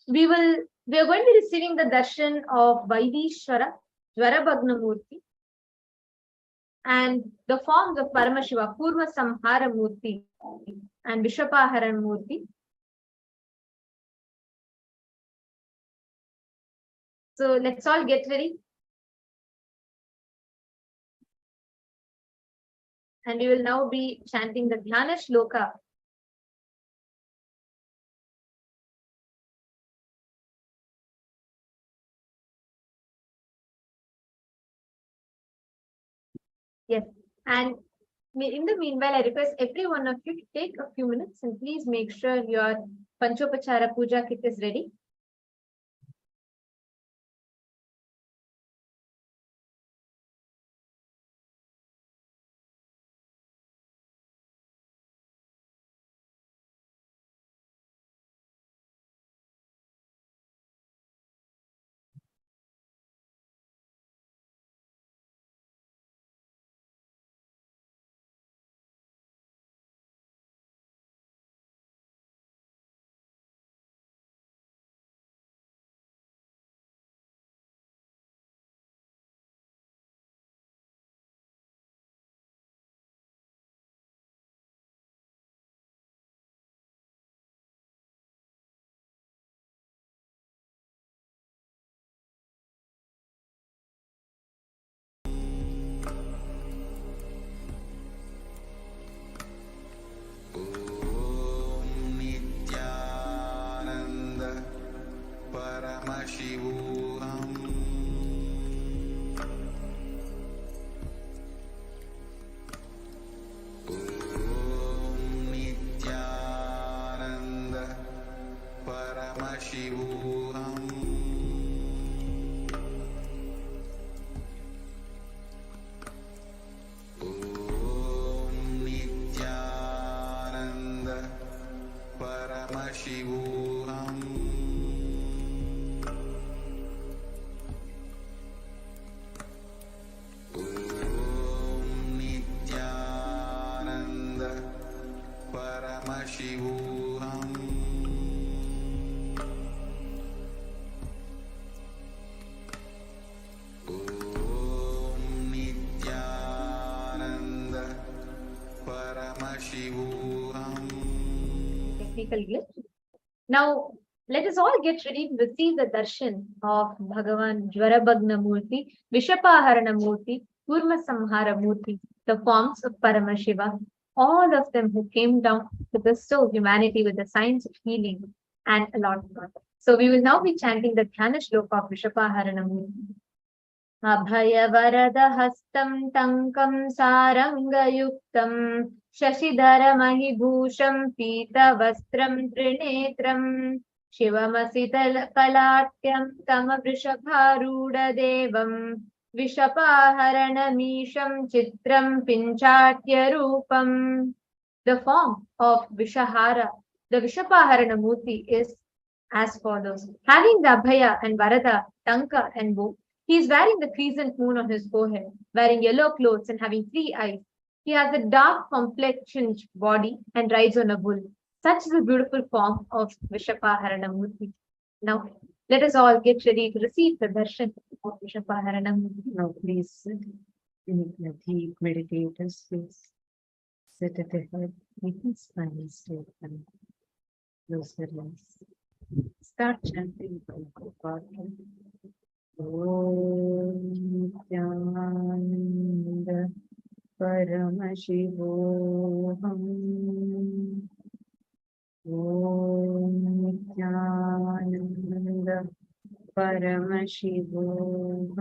Speaker 11: We are going to be receiving the darshan of Vaidheeswara, Jwara Bhagnamurti, and the forms of Paramashiva, Purva Samhara Murti and Vishapaharan Murti. So let's all get ready. And we will now be chanting the Dhyana Shloka. Yes. And in the meanwhile, I request every one of you to take a few minutes and please make sure your Panchopachara Puja kit is ready. technical glitch. Now, let us all get ready to receive the darshan of Bhagavan Jwarabhagna Murti, Vishapaharana Murti, Kurma Samhara Murti, the forms of Paramashivam, all of them who came down to bestow humanity with the science of healing and a lot more. So we will now be chanting the Dhyana Shloka of Vishapaharana Murti. Abhaya Varada Hastam Tankam Sarangayuktam Shashidhara Mahibhusham Pita Vastram Trinetram Shivamasital Kalatyam Tama Vrishabharuda Devam Vishapaharanamisham Chitram Pinchatya Rupam. The form of Vishahara, the Vishapaharana Murti, is as follows. Having the Abhaya and Varada, Tanka and bow, he is wearing the crescent moon on his forehead, wearing yellow clothes and having 3 eyes. He has a dark complexioned body and rides on a bull. Such is the beautiful form of Vishapaharana Murti. Now, let us all get ready to receive the darshan of Vishapaharana Murti.
Speaker 2: Now, please sit in a deep meditative space. Sit at the head, make a spinal straight and close your eyes. Start chanting Bhava. Om Nithyananda Paramashivam. Om Nithyananda Paramashivam.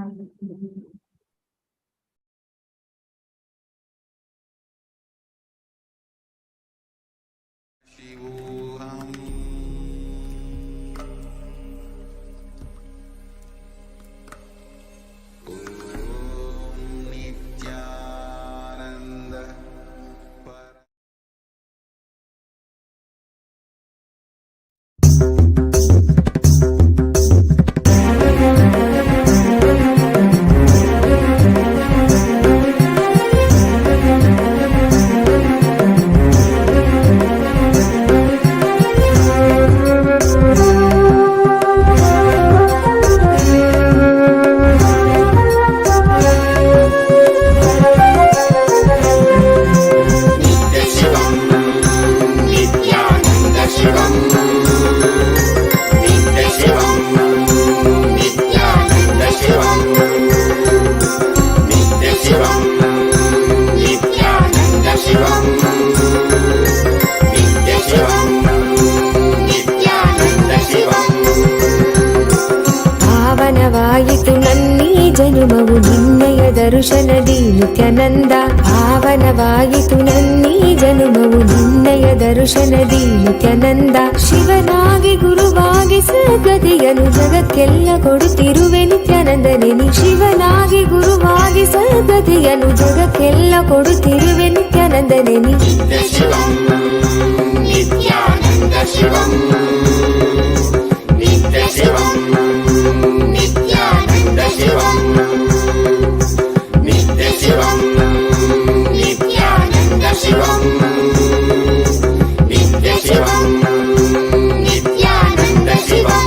Speaker 12: ಜನುಮವು ನಿನ್ನಯ ದರ್ಶನದಿ ನಿತ್ಯಾನಂದ ಭಾವನವಾಯಿತು ನನ್ನೀ ಜನುಮವು ನಿನ್ನಯ ದರ್ಶನದಿ ನಿತ್ಯಾನಂದ ಶಿವನಾಗಿ ಗುರುವಾಗಿ ಸದ್ಗತಿಯನು ಜಗಕ್ಕೆಲ್ಲ ಕೊಡುತ್ತಿರುವೆ ನಿತ್ಯಾನಂದನೆ ನೀ ಶಿವನಾಗಿ ಗುರುವಾಗಿ ಸದ್ಗತಿಯನು ಜಗಕ್ಕೆಲ್ಲ ಕೊಡುತ್ತಿರುವೆ ನಿತ್ಯಾನಂದನೆ ನೀ ನಿತ್ಯಾನಂದ ಶಿವಂ ನಿತ್ಯ ಶಿವಂ ನಿತ್ಯಾನಂದ ಶಿವಂ ನಿತ್ಯ ಶಿವಂ ನಿತ್ಯಾನಂದ ಶಿವಂ ನಿತ್ಯ ಶಿವಂ ನಿತ್ಯಾನಂದ ಶಿವಂ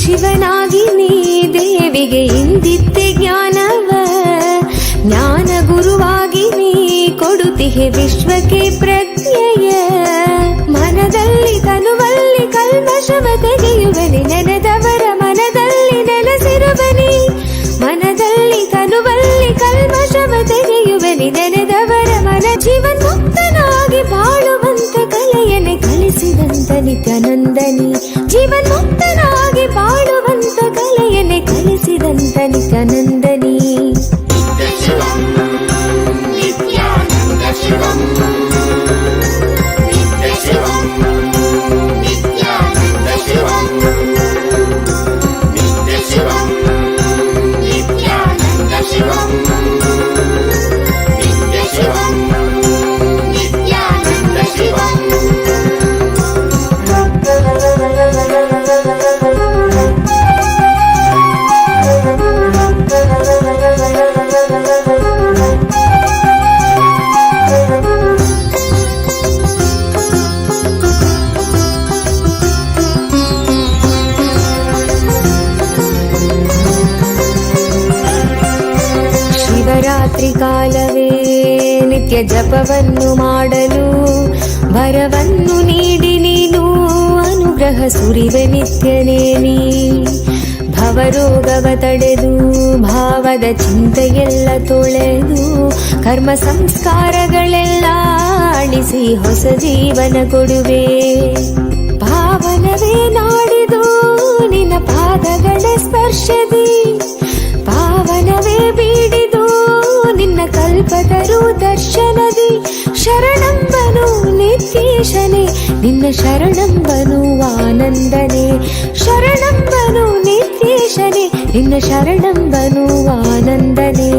Speaker 12: ಶಿವನಾಗಿ ನೀ ದೇವಿಗೆ ಇಂದಿತ್ತೆ ಜ್ಞಾನವ ಜ್ಞಾನ ಗುರುವಾಗಿ ನೀ ಕೊಡುತ್ತಿಹೆ ವಿಶ್ವಕ್ಕೆ ಪ್ರತ್ಯಯ ಮನದಲ್ಲಿ ತನುವಲ್ಲಿ ಕಲ್ಮಶವ ತೆಗೆಯುವನಿ ನೆನೆದವರ ಮನದಲ್ಲಿ ನೆಲೆಸಿರುವನಿ ಮನದಲ್ಲಿ ತನುವಲ್ಲಿ ಕಲ್ಮಶವ ತೆಗೆಯುವನಿ ನೆನೆದವರ ಮನ ಜೀವನ್ ಮುಕ್ತನಾಗಿ ಬಾಳುವಂತ ಕಲೆಯನ್ನೇ ಕಲಿಸಿದಂತ ನಿತ್ಯಾನಂದನಿ ಜೀವನ್ ಮುಕ್ತನಾಗಿ ಬಾಳುವಂತ ಕಲೆಯನ್ನೇ ಕಲಿಸಿದಂತ ನಿತ್ಯಾನಂದನಿ ನಿತ್ಯ ಶಿವಂ ನಿತ್ಯಾನಂದ ಶಿವಂ ನಿತ್ಯ ಶಿವಂ ನಿತ್ಯಾನಂದ ಶಿವಂ ನಿತ್ಯ ಶಿವಂ ನಿತ್ಯಾನಂದ ಶಿವಂ ರಾತ್ರಿ ಕಾಲವೇ ನಿತ್ಯ ಜಪವನ್ನು ಮಾಡಲು ಭರವನ್ನು ನೀಡಿ ನೀನು ಅನುಗ್ರಹ ಸುರಿವೆ ನಿತ್ಯನೇ ನೀ. ಭವರೋಗವ ತಡೆದು ಭಾವದ ಚಿಂತೆಯೆಲ್ಲ ತೊಳೆದು ಕರ್ಮ ಸಂಸ್ಕಾರಗಳೆಲ್ಲ ಅಳಿಸಿ ಹೊಸ ಜೀವನ ಕೊಡುವೆ. ಪಾವನವೇ ನಾಡಿದು ನಿನ್ನ ಪಾದಗಳ ಸ್ಪರ್ಶದಿ, ಪಾವನವೇ ಬೀಡಿದು ನಿನ್ನ ಕಲ್ಪತರು ದರ್ಶನದಿ. ಶರಣಂಬನು ನಿತ್ಯೇಶನೇ ನಿನ್ನ ಶರಣಂಬನು ಆನಂದನೇ, ಶರಣಂಬನು ನಿತ್ಯೇಶನೇ ನಿನ್ನ ಶರಣಂಬನು ಆನಂದನೇ.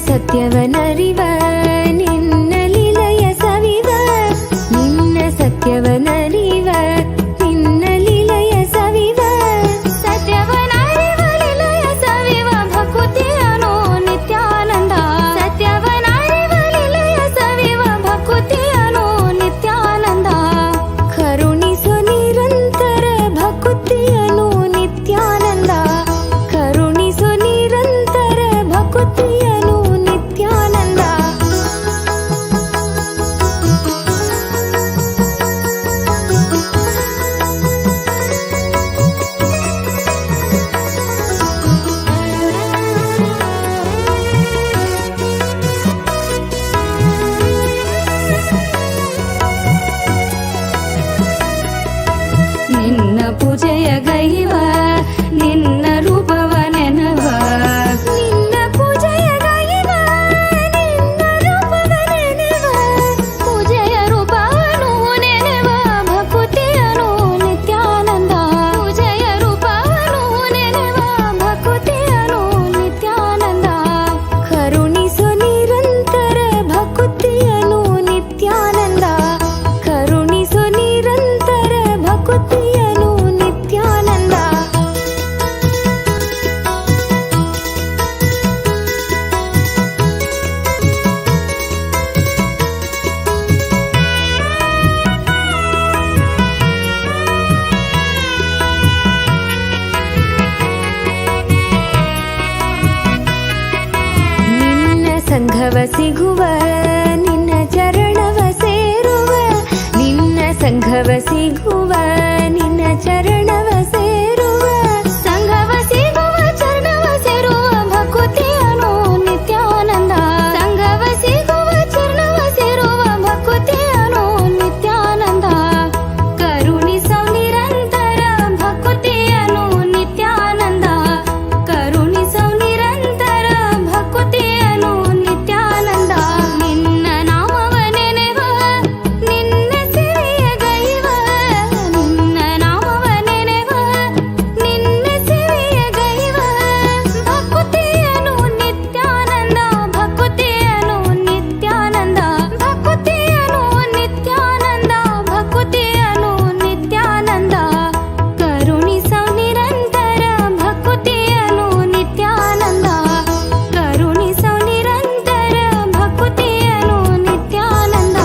Speaker 12: ಸತ್ಯವನರಿವ ನಿನ್ನ ಲೀಲೆಯ ಸವಿವ, ನಿನ್ನ ಸತ್ಯವನರಿವ ನಿನ್ನ ಲೀಲೆಯ ಸವಿವ, ಸತ್ಯವನರಿವ ಲೀಲೆಯ ಸವಿವ ಭಕುತಿಯನು ನಿತ್ಯಾನಂದ, ಸತ್ಯವನರಿವ ಲೀಲೆಯ ಸವಿವ ಭಕುತಿಯನು ನಿತ್ಯಾನಂದ, ಕರುಣಿಸು ನಿರಂತರ ಭಕುತಿಯನು ನಿತ್ಯಾನಂದ, ಕರುಣಿಸು ನಿರಂತರ ಭಕುತಿಯನು ನಿತ್ಯಾನಂದ. ನಿನ್ನ ಪೂಜೆಯ ಗೈವ ನಿನ್ನ ರೂಪವ ನೆನವ, ನಿನ್ನ ಸಿಗುವ ನಿನ್ನ ಚರಣವ ಸೇರುವ ಸಂಘವ ಸಿಗುವ ಚರಣವ ಸೇರುವ ಭಕುತಿಯನು ನಿತ್ಯಾನಂದ ಸಂಘವ ಸಿಗುವ ಚರಣವ ಸೇರುವ ಭಕುತಿಯನು ನಿತ್ಯಾನಂದ ಕರುಣಿಸೋ ನಿರಂತರ ಭಕುತಿಯನು ನಿತ್ಯಾನಂದ ಕರುಣಿಸೋ ನಿರಂತರ ಭಕುತಿಯನು ನಿತ್ಯಾನಂದ ನಿನ್ನ ನಾಮವ ನೆನೆವ ನಿನ್ನ ಸಿರಿಯ ಗೈವ ನಿನ್ನ ನಾಮವ ನೆನೆವ ನಿನ್ನ ಸಿರಿಯ ಗೈವ ಭಕುತಿಯನು ನಿತ್ಯಾನಂದ ಭಕುತಿಯನು ನಿತ್ಯಾನಂದ ಭಕುತಿಯನು ನಿತ್ಯಾನಂದ ಭಕುತಿಯನು ನಿತ್ಯಾನಂದ ಕರುಣಿಸೋ ನಿರಂತರ ಭಕುತಿಯನು ನಿತ್ಯಾನಂದ ಕರುಣಿಸೋ ನಿರಂತರ ಭಕುತಿಯನು ನಿತ್ಯಾನಂದ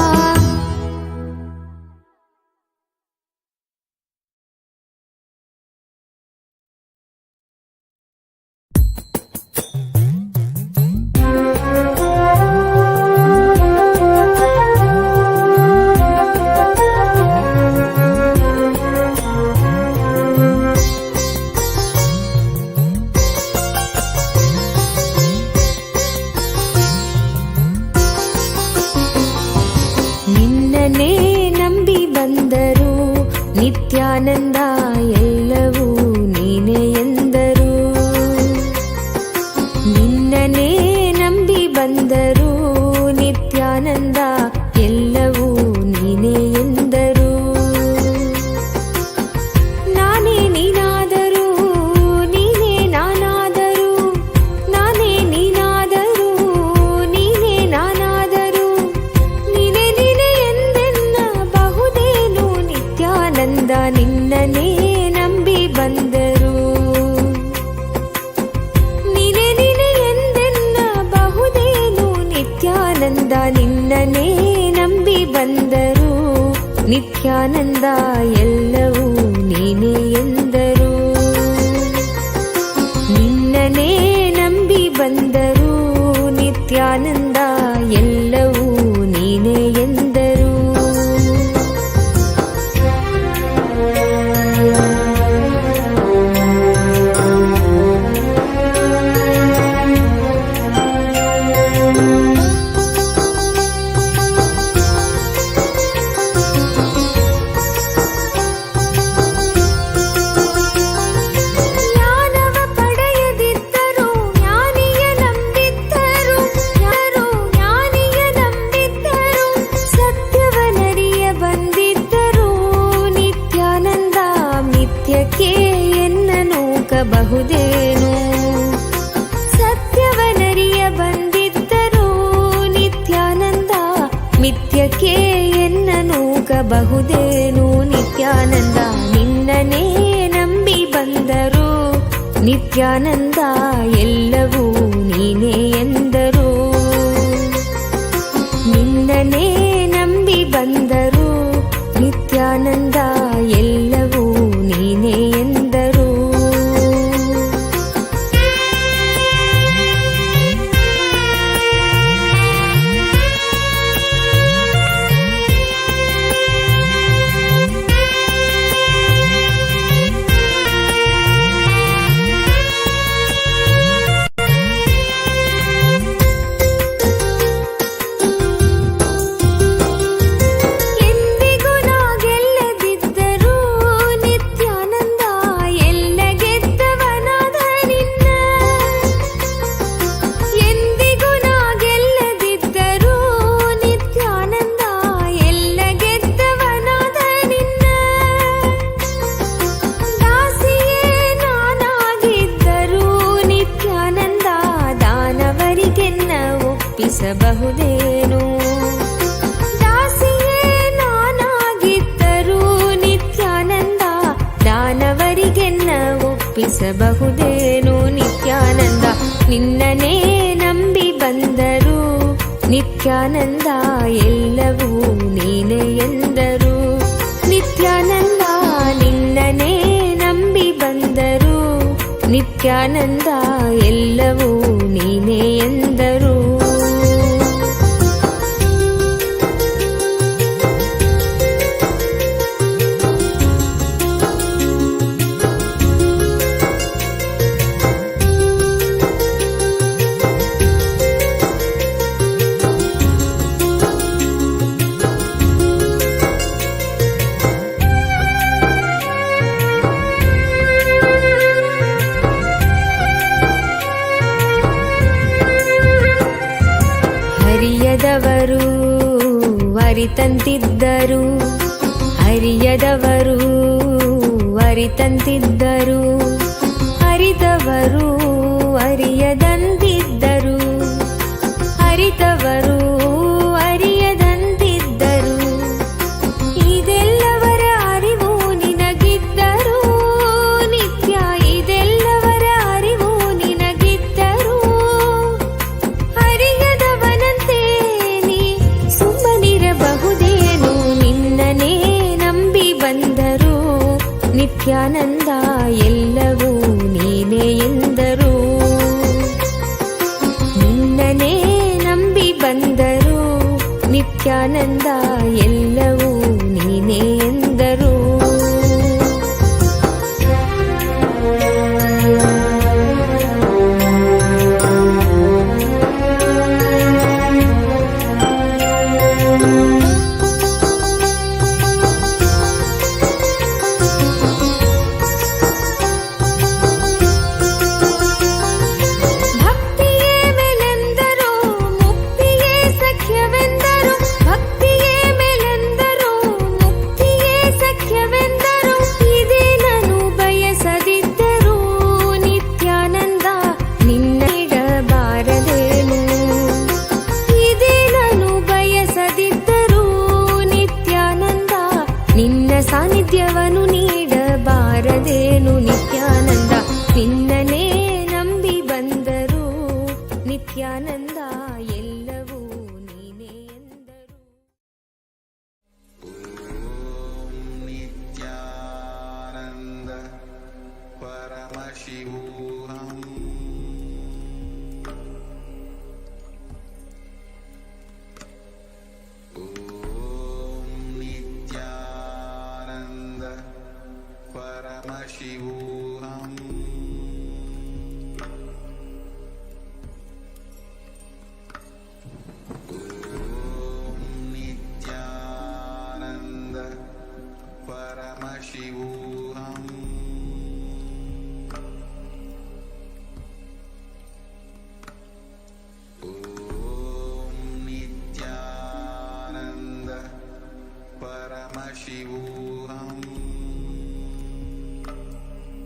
Speaker 12: ನಿನ್ನನೇ ನಂಬಿ ಬಂದರು ನಿತ್ಯಾನಂದ ಎಲ್ಲವೂ ನೀನೇ ಎಂದರು ನಿನ್ನನೇ ನಂಬಿ ಬಂದರು ನಿತ್ಯಾನಂದ ಎಲ್ಲವೂ ನೀನೇ ಎಂದರು ನಾನೇ ನೀನಾದರೂ ನೀನೇ ನಾನಾದರೂ ನಾನೇ ನೀನಾದರೂ ನೀನೇ ನಾನಾದರೂ ನೀನೇ ನೀನೇ ಎಂದೆನ್ನ ಬಹುದೇನು ನಿತ್ಯಾನಂದ ನಿನ್ನನೇ ನಂಬಿ ಬಂದರು ನೀನೇ ನೀನೇ ಎಂದೆನ್ನ ಬಹುದೇನು ನಿತ್ಯಾನಂದ ನಿನ್ನನೇ ನಂಬಿ ಬಂದರು ನಿತ್ಯಾನಂದ ಎಲ್ಲವೂ ನೀನೇ ಎಂದರು ನಿನ್ನನೇ ನಂಬಿ ಬಂದರು ನಿತ್ಯಾನಂದ ಎಲ್ಲವೂ ನೀನೇ ಎಂದರು ಜ್ಞಾನವ ಪಡೆಯದಿದ್ದರು ಜ್ಞಾನಿಯ ನಂಬಿದ್ದರು ಜ್ಞಾನಿಯ ನಂಬಿದ್ದರು ಸತ್ಯವನರಿಯ ಬಂದಿದ್ದರು ನಿತ್ಯಾನಂದ ಮಿಥ್ಯಕ್ಕೆ ಎನ್ನ ನೂಕಬಹುದೇನು ಸತ್ಯವನರಿಯ ಬಂದಿದ್ದರು ನಿತ್ಯಾನಂದ ಮಿಥ್ಯಕ್ಕೆ ಎನ್ನ ನೂಕಬಹುದೇನು ನಿತ್ಯಾನಂದ ನಿನ್ನನೇ ನಂಬಿ ಬಂದರು ನಿತ್ಯಾನಂದ ಎಲ್ಲವೂ ನೀನೇ ಎಂದರು ನಿನ್ನನೇ ನಂಬಿ ಬಂದರು ನಿತ್ಯಾನಂದ ಎಲ್ಲವೂ ನೀನೇ ಎಂದರು ಎಂದಿಗೂ ನಾ ಗೆಲ್ಲದಿದ್ದರೂ ನಿತ್ಯಾನಂದ ಎಲ್ಲ ಗೆದ್ದವನಾದ ನಿನ್ನ ಎಂದಿಗೂ ನಾ ಗೆಲ್ಲದಿದ್ದರೂ ನಿತ್ಯಾನಂದ ಎಲ್ಲ ಗೆದ್ದವನಾದ ನಿನ್ನ ದಾಸಿಯೇ ನಾನಾಗಿದ್ದರೂ ನಿತ್ಯಾನಂದ ದಾನವರಿಗೆನ್ನ ಒಪ್ಪಿಸಬಹುದೇನು ದಾಸಿಯೇ ನಾನಾಗಿದ್ದರೂ ನಿತ್ಯಾನಂದ ದಾನವರಿಗೆನ್ನ ಒಪ್ಪಿಸಬಹುದೇನು ನಿತ್ಯಾನಂದ ನಿನ್ನನೇ ನಂಬಿ ಬಂದರು ನಿತ್ಯಾನಂದ ಎಲ್ಲವೂ ನೀನೇ ಎಂದರು ನಿತ್ಯಾನಂದ ನಿನ್ನನೇ ನಂಬಿ ಬಂದರು ನಿತ್ಯಾನಂದ ಎಲ್ಲವೂ ನೀನೇ ಎಂದರು ಅರಿತಂತಿದ್ದರು ಅರಿಯದವರು ಅರಿತಂತಿದ್ದರು ಅರಿತವರು ಅರಿಯದಂತಿದ್ದರು ಅರಿತವರು ಅರಿಯದಂತಿದ್ದರು ಇದೆಲ್ಲವರ ಅರಿವು ನಿನಗಿದ್ದರು ನಿತ್ಯ ಇದೆಲ್ಲವರ ಅರಿವು ನಿನಗಿದ್ದರು ಅರಿಯದವನಂತೆ ನೀ ಸುಮ್ಮನಿರಬಹುದೇನು ನಿನ್ನನೇ ನಂಬಿ ಬಂದರು ನಿತ್ಯಾನಂದ ಎಲ್ಲವೂ ನೀನೇ ಎಂದರು ನಿನ್ನನೇ ನಂಬಿ ಬಂದರು ನಿತ್ಯಾನಂದ ಎಲ್ಲವೂ ನೀನೇ ಎಂದರು ಭಕ್ತಿಯೇ ಮೇಲೆಂದರು ಮುಕ್ತಿಯೇ ಸಖ್ಯವೆಂದರು ಭಕ್ತಿಯೇ ಮೇಲೆಂದರು ಮುಕ್ತಿಯೇ ಸಖ್ಯವೆಂದರು ಇದೇ ನಾನು ಬಯಸದಿದ್ದರು ನಿತ್ಯಾನಂದ ನಿನ್ನಡಬಾರದೇನು ಇದೇ ನಾನು ಬಯಸದಿದ್ದರು ನಿತ್ಯಾನಂದ ನಿನ್ನ ಸಾನ್ನಿಧ್ಯವನ್ನು ನೀಡಬಾರದೇನು ನಿತ್ಯಾನಂದ ನಿನ್ನನೇ ನಂಬಿ ಬಂದರು ನಿತ್ಯಾನಂದ ಎಲ್ಲವೂ ನೀನೇ ಎಂದರು
Speaker 10: नित्यानन्द परमशिवोऽहम् ॐ नित्यानन्द परमशिवोऽहम् ॐ नित्यानन्द परमशिवोऽहम्